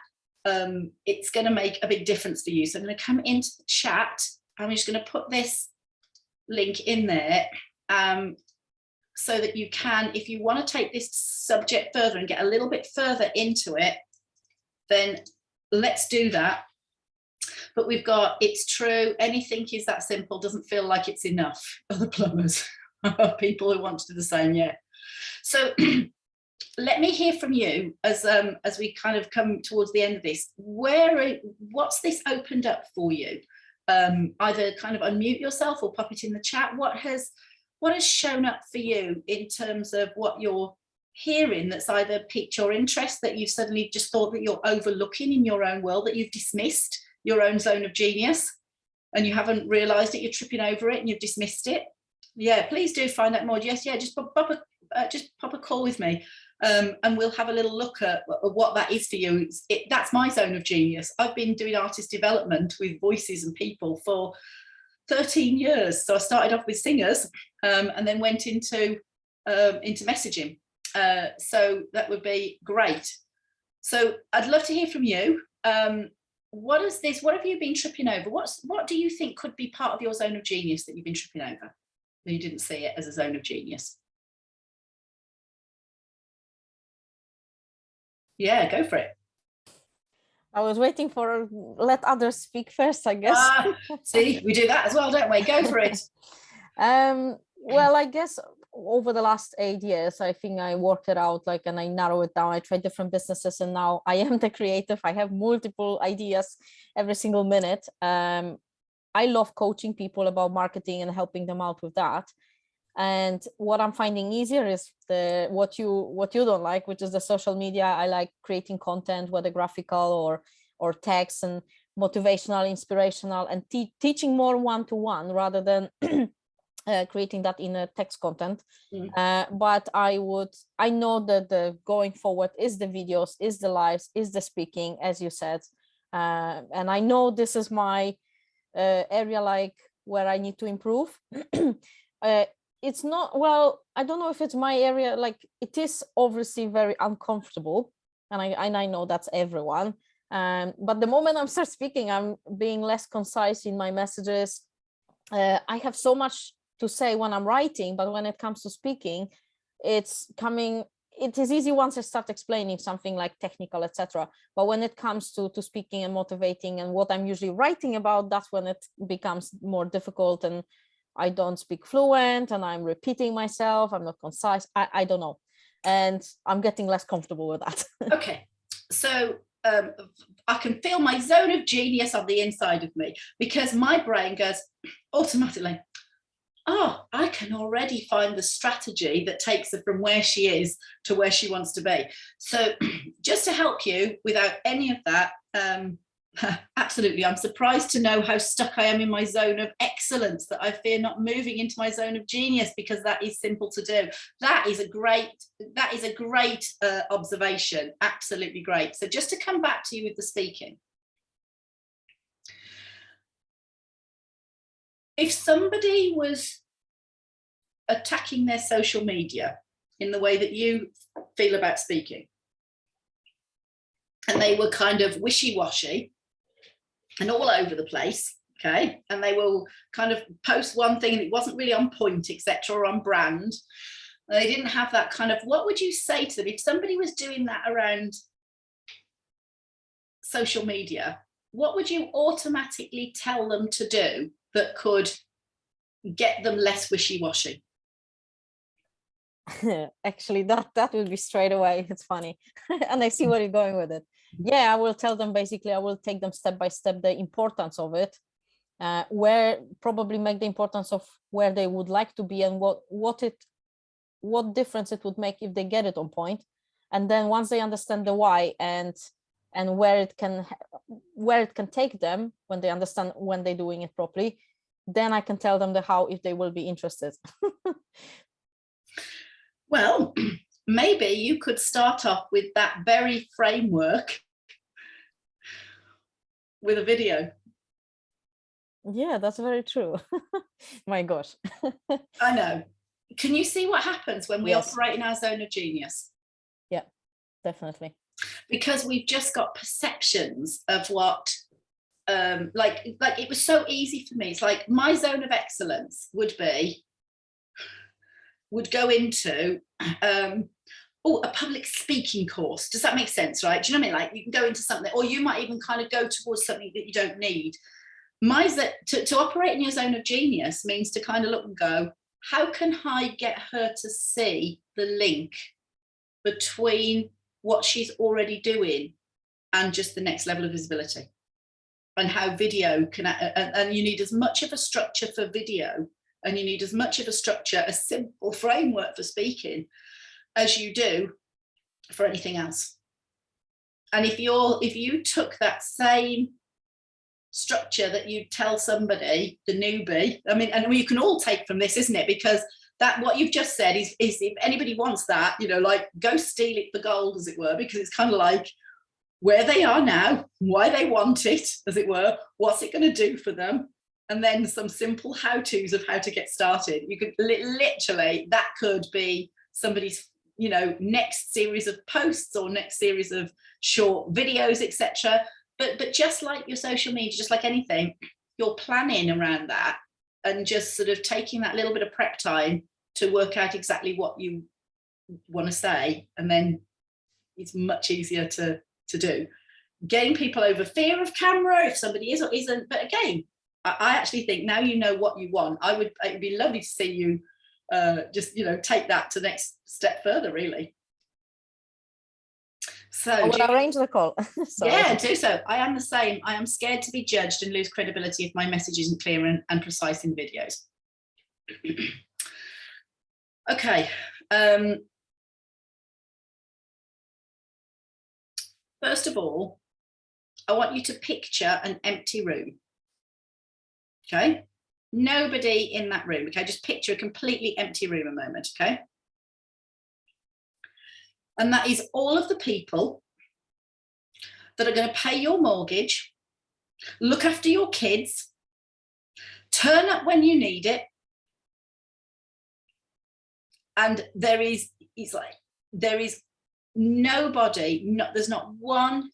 it's going to make a big difference for you. So I'm going to come into the chat. I'm just going to put this link in there so that you can, if you want to take this subject further and get a little bit further into it, then let's do that. But we've got, it's true, anything is that simple, doesn't feel like it's enough. Other plumbers, people who want to do the same, yeah. So let me hear from you as we kind of come towards the end of this. What's this opened up for you? Either kind of unmute yourself or pop it in the chat. What has shown up for you in terms of what you're hearing that's either piqued your interest, that you've suddenly just thought that you're overlooking in your own world, that you've dismissed your own zone of genius and you haven't realized that you're tripping over it and you've dismissed it? Yeah, please do find out more. Yes, yeah, just pop a call with me. And we'll have a little look at what that is for you. That's my zone of genius. I've been doing artist development with voices and people for 13 years. So I started off with singers and then went into messaging. So that would be great. So I'd love to hear from you. What have you been tripping over? What do you think could be part of your zone of genius that you've been tripping over? That you didn't see it as a zone of genius? Yeah, go for it. I was waiting for let others speak first, I guess. See, we do that as well, don't we? Go for it. Well, I guess over the last 8 years, I think I worked it out, and I narrow it down. I tried different businesses, and now I am the creative. I have multiple ideas every single minute. I love coaching people about marketing and helping them out with that. And what I'm finding easier is what you don't like, which is the social media. I like creating content, whether graphical or text, and motivational, inspirational, and teaching more one-to-one rather than creating that in a text content. But I know that the going forward is the videos, is the lives, is the speaking, as you said. And I know this is my area, like where I need to improve. It's not, well, I don't know if it's my area, like it is obviously very uncomfortable, and I know that's everyone. But the moment I start speaking, I'm being less concise in my messages. I have so much to say when I'm writing, but when it comes to speaking, it is easy once I start explaining something like technical, etc. But when it comes to speaking and motivating and what I'm usually writing about, that's when it becomes more difficult, and I don't speak fluent, and I'm repeating myself, I'm not concise, I don't know. And I'm getting less comfortable with that. Okay, so I can feel my zone of genius on the inside of me, because my brain goes automatically, oh, I can already find the strategy that takes her from where she is to where she wants to be. So just to help you without any of that, absolutely, I'm surprised to know how stuck I am in my zone of excellence, that I fear not moving into my zone of genius, because that is simple to do. That is a great observation, absolutely great. So just to come back to you with the speaking. If somebody was attacking their social media in the way that you feel about speaking, and they were kind of wishy-washy and all over the place, okay, and they will kind of post one thing and it wasn't really on point, etc., or on brand, they didn't have that kind of, what would you say to them if somebody was doing that around social media? What would you automatically tell them to do that could get them less wishy-washy? Actually, that would be straight away. It's funny. And I see where you're going with it. Yeah, I will tell them, basically, I will take them step by step, the importance of it, where probably make the importance of where they would like to be, and what difference it would make if they get it on point. And then once they understand the why and where it can take them, when they understand, when they're doing it properly, then I can tell them the how, if they will be interested. Well, maybe you could start off with that very framework with a video. Yeah, that's very true. My gosh. I know. Can you see what happens when we Yes. operate in our zone of genius? Yeah, definitely. Because we've just got perceptions of what, like it was so easy for me. It's like my zone of excellence would go into a public speaking course. Does that make sense? Right? Do you know what I mean? Like you can go into something, or you might even kind of go towards something that you don't need. To operate in your zone of genius means to kind of look and go, how can I get her to see the link between what she's already doing and just the next level of visibility, and how video can, and you need as much of a structure for video, and you need as much of a structure, a simple framework for speaking, as you do for anything else. And if you took that same structure that you tell somebody, the newbie, I mean, and you can all take from this, isn't it? Because that, what you've just said is if anybody wants that, you know, like go steal it for gold, as it were, because it's kind of like where they are now, why they want it, as it were, what's it going to do for them, and then some simple how-tos of how to get started. You could literally, that could be somebody's, you know, next series of posts or next series of short videos, etc. But just like your social media, just like anything, you're planning around that and just sort of taking that little bit of prep time to work out exactly what you want to say, and then it's much easier to do. Getting people over fear of camera, if somebody is or isn't. But again, I actually think now you know what you want. It'd be lovely to see you just, you know, take that to the next step further, really. So I will arrange the call. Yeah, do so. I am the same. I am scared to be judged and lose credibility if my message isn't clear and precise in videos. Okay. First of all, I want you to picture an empty room. Okay, nobody in that room. Okay, just picture a completely empty room a moment. Okay, and that is all of the people that are going to pay your mortgage, look after your kids, turn up when you need it. And there is nobody, there's not one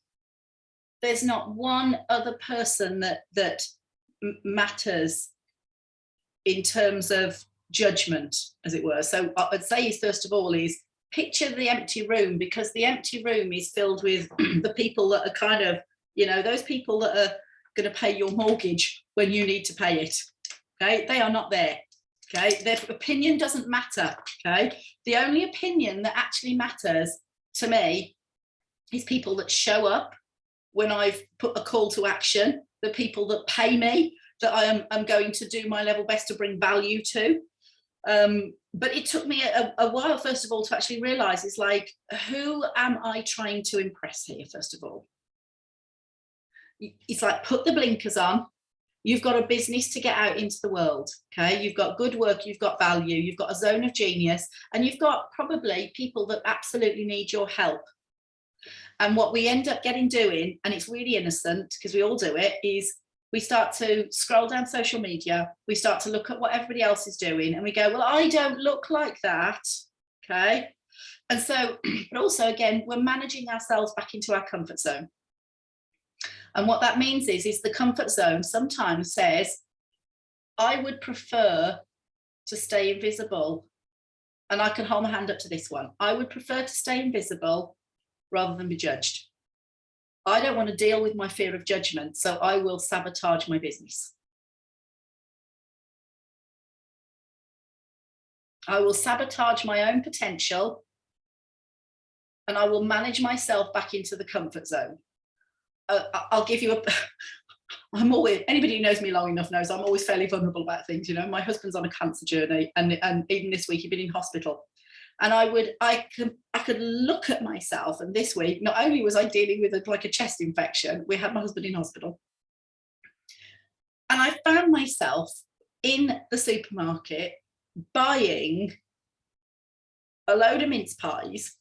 other person that matters in terms of judgment, as it were. So I'd say first of all is picture the empty room, because the empty room is filled with the people that are kind of, you know, those people that are going to pay your mortgage when you need to pay it. Okay, they are not there. Okay, their opinion doesn't matter. Okay, the only opinion that actually matters to me is people that show up when I've put a call to action, the people that pay me, that I'm going to do my level best to bring value to. But it took me a while, first of all, to actually realize, it's like, who am I trying to impress here, first of all? It's like, put the blinkers on. You've got a business to get out into the world, okay? You've got good work, you've got value, you've got a zone of genius, and you've got probably people that absolutely need your help. And what we end up doing, and it's really innocent because we all do it, is we start to scroll down social media, we start to look at what everybody else is doing, and we go, well, I don't look like that, okay? And so, but also, again, we're managing ourselves back into our comfort zone. And what that means is the comfort zone sometimes says, I would prefer to stay invisible. And I can hold my hand up to this one. I would prefer to stay invisible rather than be judged. I don't want to deal with my fear of judgment, so I will sabotage my business. I will sabotage my own potential, and I will manage myself back into the comfort zone. I'll give you anybody who knows me long enough knows I'm always fairly vulnerable about things. You know, my husband's on a cancer journey, and even this week he'd been in hospital. And I could look at myself, and this week, not only was I dealing with a chest infection, we had my husband in hospital. And I found myself in the supermarket buying a load of mince pies.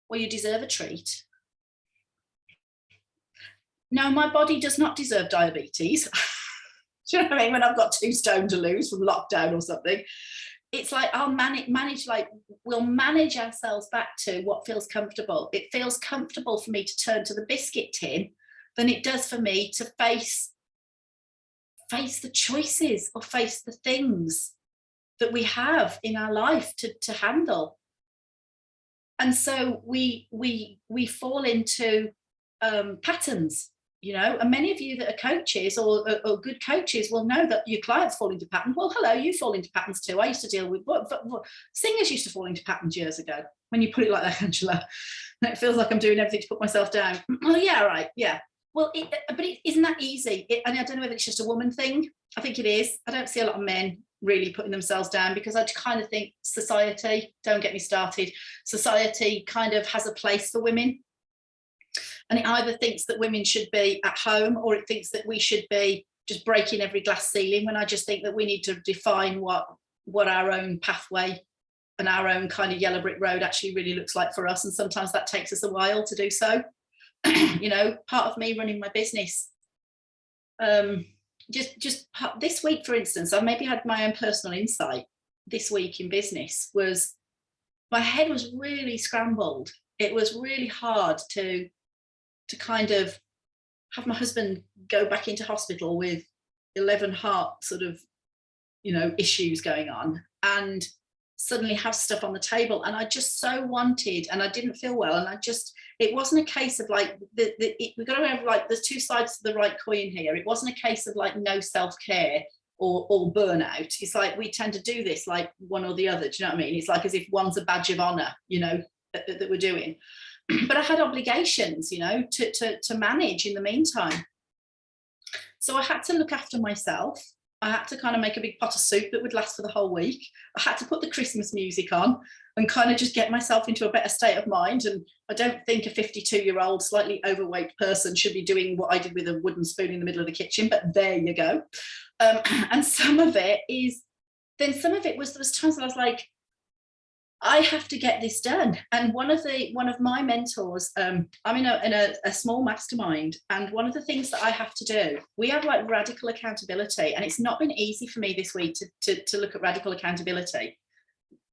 Well, you deserve a treat. No, my body does not deserve diabetes. Do you know what I mean? When I've got 2 stone to lose from lockdown or something, it's like I'll we'll manage ourselves back to what feels comfortable. It feels comfortable for me to turn to the biscuit tin than it does for me to face the choices or face the things that we have in our life to handle. And so we fall into patterns. You know, and many of you that are coaches or good coaches will know that your clients fall into patterns. Well, hello, you fall into patterns too. I used to deal with singers used to fall into patterns years ago. When you put it like that, Angela, it feels like I'm doing everything to put myself down. Oh yeah, right, yeah. Well, isn't that easy? And I don't know whether it's just a woman thing. I think it is. I don't see a lot of men really putting themselves down, because I kind of think society, don't get me started, society kind of has a place for women. And it either thinks that women should be at home, or it thinks that we should be just breaking every glass ceiling, when I just think that we need to define what our own pathway and our own kind of yellow brick road actually really looks like for us. And sometimes that takes us a while to do so. You know, part of me running my business, just this week, for instance, I maybe had my own personal insight this week in business, was my head was really scrambled. It was really hard to kind of have my husband go back into hospital with 11 heart sort of, you know, issues going on, and suddenly have stuff on the table. And I just so wanted, and I didn't feel well. And it wasn't a case of like, we've got to have like, there's 2 sides to the right coin here. It wasn't a case of like no self-care or burnout. It's like, we tend to do this like one or the other. Do you know what I mean? It's like as if one's a badge of honor, you know, that we're doing. But I had obligations, you know, to manage in the meantime. So I had to look after myself. I had to kind of make a big pot of soup that would last for the whole week. I had to put the Christmas music on and kind of just get myself into a better state of mind. And I don't think a 52-year-old, slightly overweight person should be doing what I did with a wooden spoon in the middle of the kitchen, but there you go. And some of it was, there was times when I was like, I have to get this done. And one of my mentors, I'm in a small mastermind, and one of the things that I have to do, we have like radical accountability, and it's not been easy for me this week to look at radical accountability.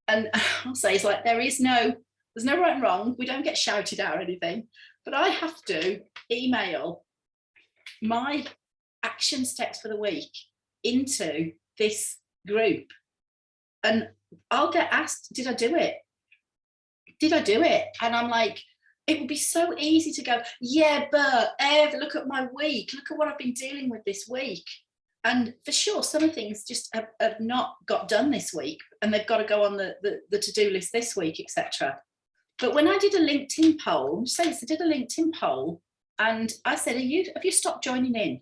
And I'll say it's like there's no right and wrong. We don't get shouted at or anything, but I have to email my action steps for the week into this group, and I'll get asked, did I do it? And I'm like, it would be so easy to go, yeah, but Ev, look at my week. Look at what I've been dealing with this week. And for sure, some think just have not got done this week, and they've got to go on the to-do list this week, etc. But when I did a LinkedIn poll, and I said, have you stopped joining in?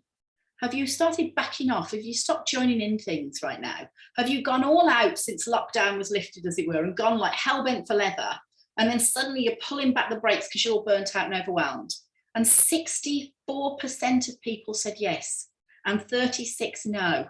Have you started backing off? Have you stopped joining in things right now? Have you gone all out since lockdown was lifted, as it were, and gone like hell-bent for leather? And then suddenly you're pulling back the brakes because you're burnt out and overwhelmed. And 64% of people said yes, and 36% no.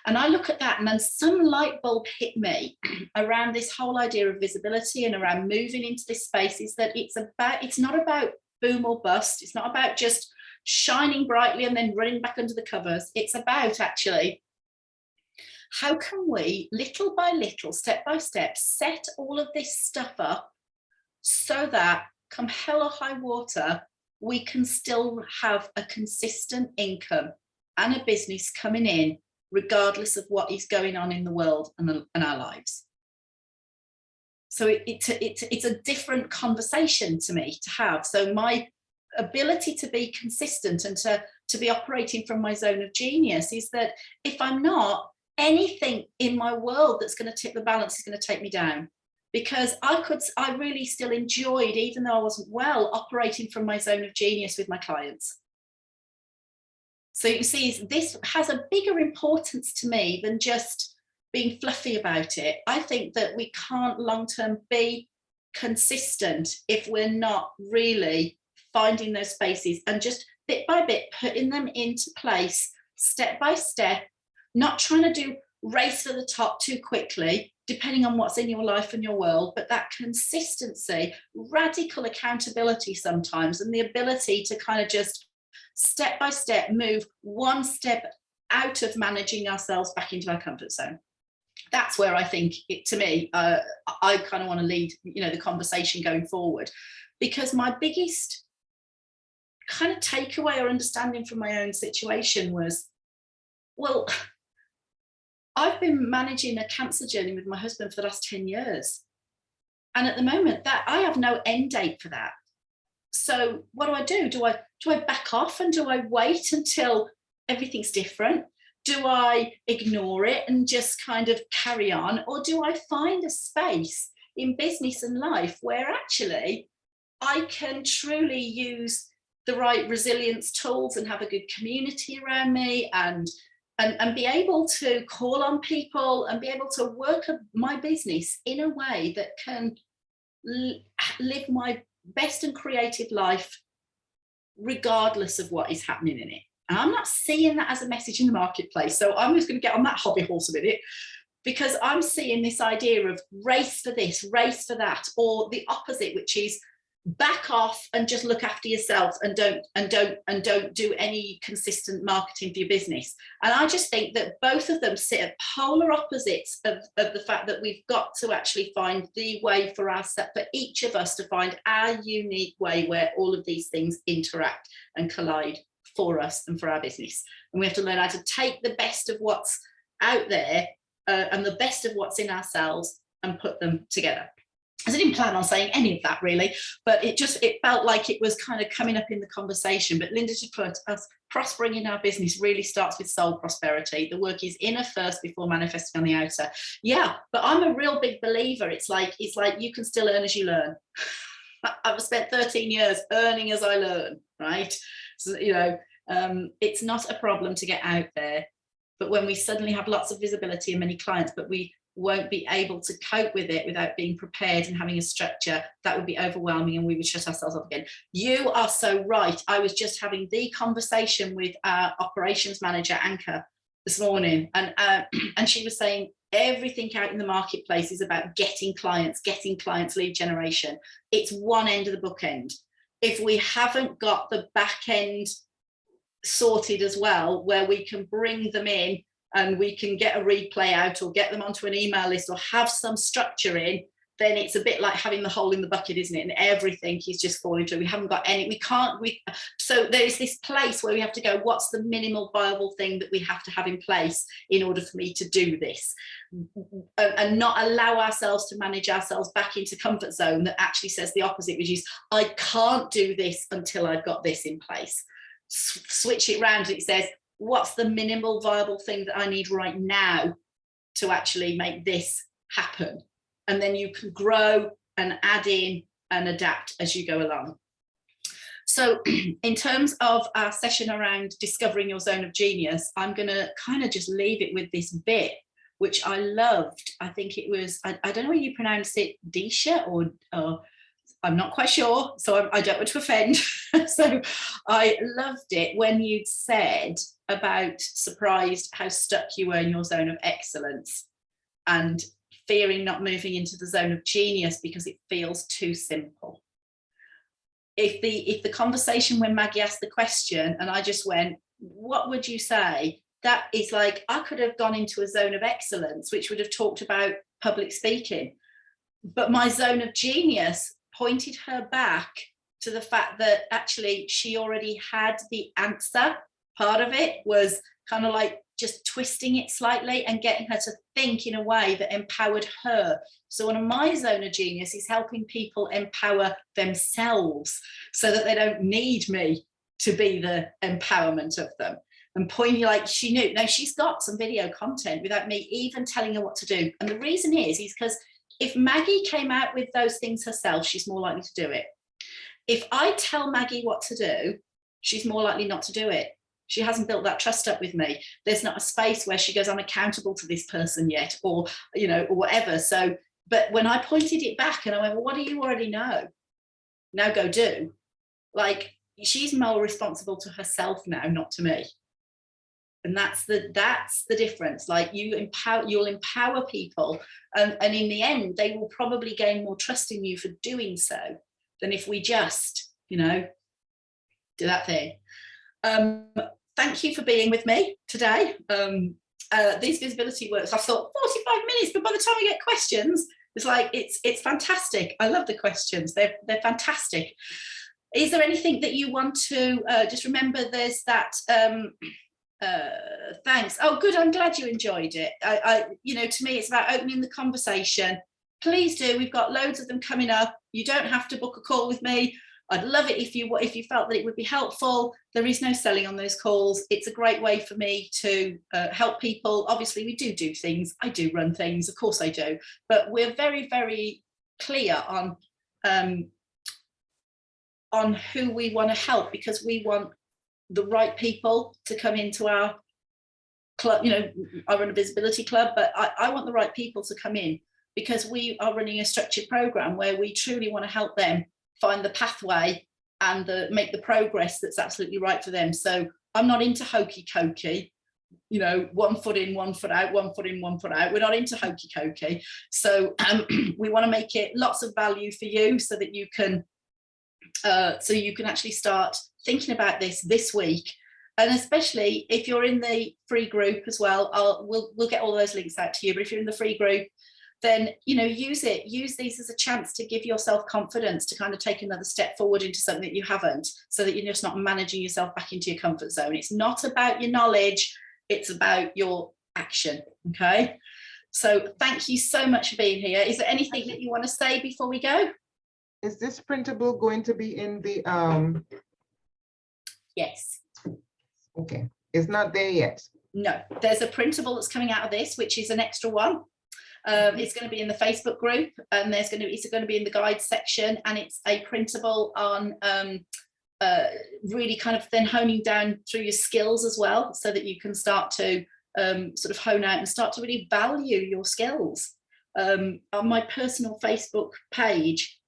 And I look at that, and then some light bulb hit me around this whole idea of visibility and around moving into this space, is that it's not about boom or bust. It's not about just shining brightly and then running back under the covers. It's about actually, how can we little by little, step by step, set all of this stuff up so that come hell or high water, we can still have a consistent income and a business coming in regardless of what is going on in the world and our lives. So it's a different conversation to me to have. So my ability to be consistent and to be operating from my zone of genius is that if I'm not, anything in my world that's going to tip the balance is going to take me down, because I really still enjoyed, even though I wasn't well, operating from my zone of genius with my clients. So you see, this has a bigger importance to me than just being fluffy about it. I think that we can't long-term be consistent if we're not really finding those spaces and just bit by bit putting them into place, step by step, not trying to do race to the top too quickly, depending on what's in your life and your world, but that consistency, radical accountability sometimes, and the ability to kind of just step by step move one step out of managing ourselves back into our comfort zone. That's where I think to me, I kind of want to lead, the conversation going forward, because my biggest kind of takeaway or understanding from my own situation was, well, I've been managing a cancer journey with my husband for the last 10 years. And at the moment that I have no end date for that. So what do? Do I back off and do I wait until everything's different? Do I ignore it and just kind of carry on? Or do I find a space in business and life where actually I can truly use the right resilience tools and have a good community around me and be able to call on people and be able to work my business in a way that can live my best and creative life regardless of what is happening in it? And I'm not seeing that as a message in the marketplace. So I'm just going to get on that hobby horse a minute, because I'm seeing this idea of race for this, race for that, or the opposite, which is back off and just look after yourself and don't do any consistent marketing for your business. And I just think that both of them sit at polar opposites of the fact that we've got to actually find the way for each of us to find our unique way where all of these things interact and collide for us and for our business. And we have to learn how to take the best of what's out there and the best of what's in ourselves and put them together. I didn't plan on saying any of that really, but it felt like it was kind of coming up in the conversation. But Linda just put us prospering in our business really starts with soul prosperity. The work is inner first before manifesting on the outer. Yeah, but I'm a real big believer. It's like you can still earn as you learn. I've spent 13 years earning as I learn, right? So, it's not a problem to get out there, But when we suddenly have lots of visibility and many clients, but we won't be able to cope with it without being prepared and having a structure, that would be overwhelming and we would shut ourselves off again. You are so right. I was just having the conversation with our operations manager, Anka, this morning, and she was saying everything out in the marketplace is about getting clients, lead generation. It's one end of the bookend. If we haven't got the back end sorted as well, where we can bring them in and we can get a replay out or get them onto an email list or have some structure in, then it's a bit like having the hole in the bucket, isn't it? And everything is just falling through. We haven't got any, so there's this place where we have to go, what's the minimal viable thing that we have to have in place in order for me to do this? And not allow ourselves to manage ourselves back into comfort zone that actually says the opposite, which is, I can't do this until I've got this in place. Switch it around and it says, what's the minimal viable thing that I need right now to actually make this happen? And then you can grow and add in and adapt as you go along. So in terms of our session around discovering your zone of genius, I'm going to kind of just leave it with this bit, which I loved. I think it was, I don't know how you pronounce it, Disha, or I'm not quite sure, so I don't want to offend. So I loved it when you'd said about surprised how stuck you were in your zone of excellence and fearing not moving into the zone of genius because it feels too simple. If the conversation when Maggie asked the question and I just went, what would you say? That is like, I could have gone into a zone of excellence, which would have talked about public speaking. But my zone of genius pointed her back to the fact that actually she already had the answer. Part of it was kind of like just twisting it slightly and getting her to think in a way that empowered her. So one of my zone of genius is helping people empower themselves so that they don't need me to be the empowerment of them. And pointing, like, she knew, no, she's got some video content without me even telling her what to do. And the reason is because if Maggie came out with those things herself, she's more likely to do it. If I tell Maggie what to do, she's more likely not to do it. She hasn't built that trust up with me. There's not a space where she goes, I'm accountable to this person yet, or, you know, or whatever. So, but when I pointed it back and I went, well, what do you already know? Now go do. Like, she's more responsible to herself now, not to me. And that's the difference. Like, you'll empower people, and in the end, they will probably gain more trust in you for doing so than if we just, you know, do that thing. Thank you for being with me today. These visibility works, I thought 45 minutes, but by the time we get questions, it's like, it's fantastic. I love the questions. They're fantastic. Is there anything that you want to just remember? There's that. Thanks. Oh, good. I'm glad you enjoyed it. You know, to me, it's about opening the conversation. Please do. We've got loads of them coming up. You don't have to book a call with me. I'd love it if you felt that it would be helpful. There is no selling on those calls. It's a great way for me to help people. Obviously, we do things. I do run things. Of course I do. But we're very, very clear on who we want to help, because we want the right people to come into our club. You know, I run a visibility club, but I want the right people to come in, because we are running a structured program where we truly want to help them find the pathway and make the progress that's absolutely right for them. So I'm not into hokey cokey, you know, 1 foot in, 1 foot out, 1 foot in, 1 foot out. We're not into hokey cokey. So we want to make it lots of value for you, so that you can actually start thinking about this week. And especially if you're in the free group as well, we'll get all those links out to you. But if you're in the free group, then, you know, use these as a chance to give yourself confidence to kind of take another step forward into something that you haven't, so that you're just not managing yourself back into your comfort zone. It's not about your knowledge, it's about your action. Okay, so thank you so much for being here. Is there anything that you want to say before we go? Is this printable going to be in the Yes. Okay, it's not there yet. No, there's a printable that's coming out of this, which is an extra one. It's going to be in the Facebook group, and it's going to be in the guide section, and it's a printable on really kind of then honing down through your skills as well, so that you can start to sort of hone out and start to really value your skills. On my personal Facebook page,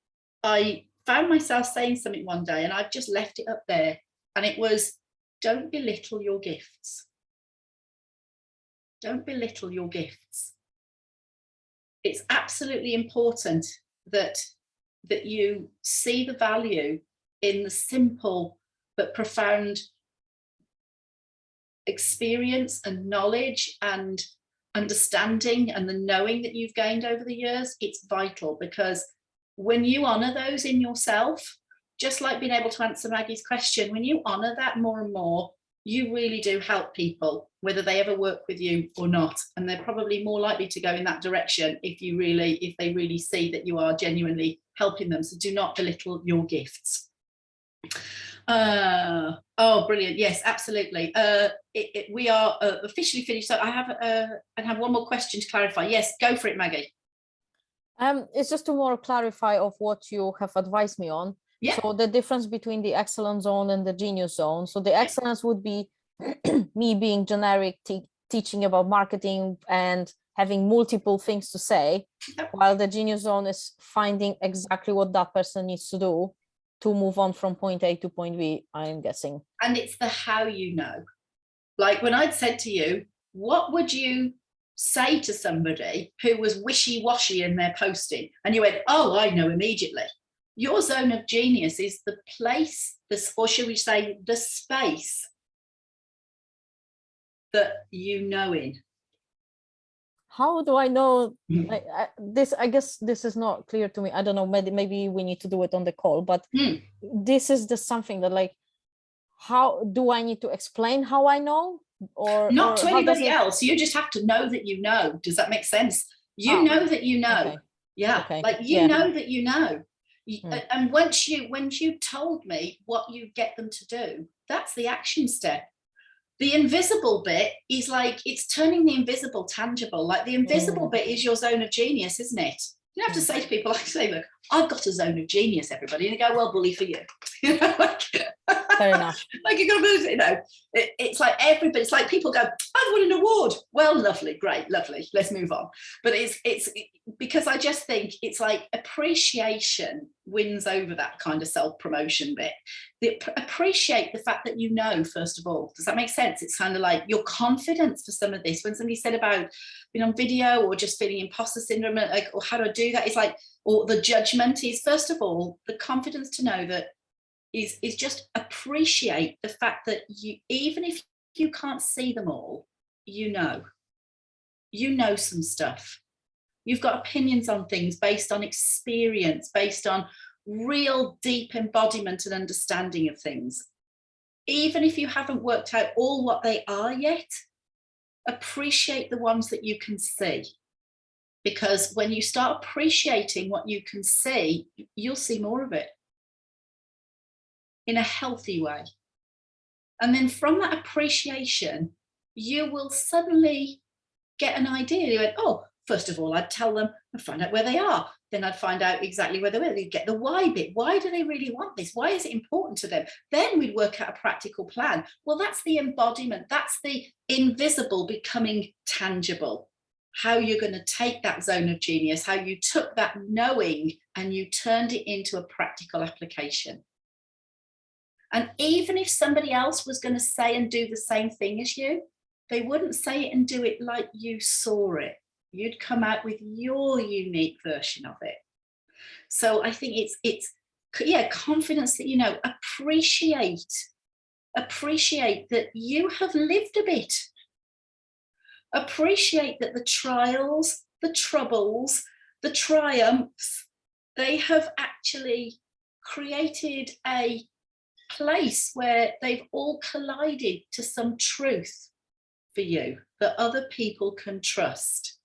I found myself saying something one day, and I've just left it up there, and it was, don't belittle your gifts. Don't belittle your gifts. It's absolutely important that you see the value in the simple but profound experience and knowledge and understanding and the knowing that you've gained over the years. It's vital, because when you honor those in yourself, just like being able to answer Maggie's question, when you honor that more and more, you really do help people, whether they ever work with you or not. And they're probably more likely to go in that direction if they really see that you are genuinely helping them. So do not belittle your gifts. Oh, brilliant. Yes, absolutely. We are officially finished. So I have one more question to clarify. Yes, go for it, Maggie. It's just to more clarify of what you have advised me on. Yeah. So the difference between the excellence zone and the genius zone. So the excellence would be me being generic, teaching about marketing and having multiple things to say, while the genius zone is finding exactly what that person needs to do to move on from point A to point B, I'm guessing. And it's the how you know. Like when I'd said to you, what would you say to somebody who was wishy-washy in their posting? And you went, oh, I know immediately. Your zone of genius is the place, or should we say the space that you know in. How do I know this? I guess this is not clear to me. I don't know, maybe we need to do it on the call, but this is the something that, like, how do I need to explain how I know? Or not to anybody else. You just have to know that you know. Does that make sense? You know that you know. Okay. Yeah. Okay. Like you know that you know. And once you told me what you get them to do, that's the action step. The invisible bit is like, it's turning the invisible tangible. Like the invisible bit is your zone of genius, isn't it? You have to say to people, like, say, look, I've got a zone of genius, everybody. And they go, well, bully for you. You know, like, fair enough. Like you're gonna, you know, it's like everybody, it's like people go, I've won an award. Well, lovely, great, lovely. Let's move on. But it's because I just think it's like appreciation wins over that kind of self-promotion bit. Appreciate the fact that you know, first of all. Does that make sense? It's kind of like your confidence for some of this. When somebody said about being on video or just feeling imposter syndrome, like, or how do I do that? It's like, or the judgment is, first of all, the confidence to know that is just appreciate the fact that you, even if you can't see them all, you know some stuff. You've got opinions on things based on experience, based on real deep embodiment and understanding of things. Even if you haven't worked out all what they are yet, appreciate the ones that you can see. Because when you start appreciating what you can see, you'll see more of it in a healthy way. And then from that appreciation, you will suddenly get an idea. You went, oh, first of all, I'd tell them and find out where they are. Then I'd find out exactly where they were. You'd get the why bit. Why do they really want this? Why is it important to them? Then we'd work out a practical plan. Well, that's the embodiment. That's the invisible becoming tangible. How you're going to take that zone of genius, how you took that knowing and you turned it into a practical application. And even if somebody else was going to say and do the same thing as you, they wouldn't say it and do it like you saw it. You'd come out with your unique version of it. So I think it's confidence that, you know, appreciate that you have lived a bit. Appreciate that the trials, the troubles, the triumphs, they have actually created a place where they've all collided to some truth for you that other people can trust.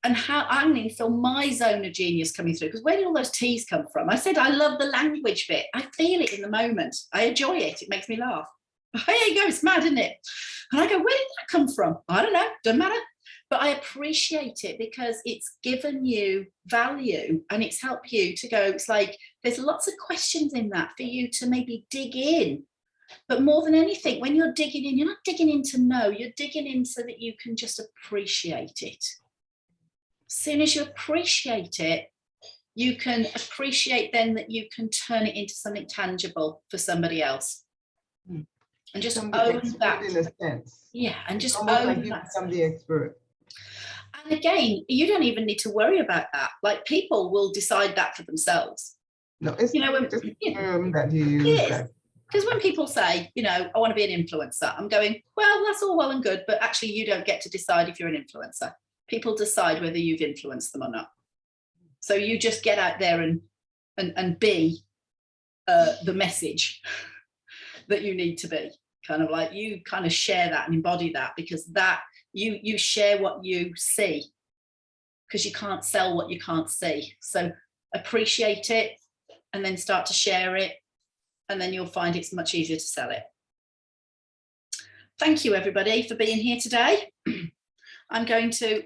And how I'm going to feel my zone of genius coming through, because where did all those T's come from? I said I love the language bit. I feel it in the moment. I enjoy it. It makes me laugh. Here you go, it's mad, isn't it? And I go, where did that come from? I don't know, doesn't matter. But I appreciate it because it's given you value and it's helped you to go, it's like, there's lots of questions in that for you to maybe dig in. But more than anything, when you're digging in, you're not digging in to know, you're digging in so that you can just appreciate it. As soon as you appreciate it, you can appreciate then that you can turn it into something tangible for somebody else. And just own that. In a sense. Yeah, and just own like you that. become the expert. And again, you don't even need to worry about that. Like, people will decide that for themselves. No, it's just a term that you use. Because when people say, you know, I want to be an influencer, I'm going, well, that's all well and good, but actually you don't get to decide if you're an influencer. People decide whether you've influenced them or not. So you just get out there and be the message that you need to be. Kind of like, you kind of share that and embody that, because that you share what you see, because you can't sell what you can't see. So appreciate it and then start to share it, and then you'll find it's much easier to sell it. Thank you, everybody, for being here today. I'm going to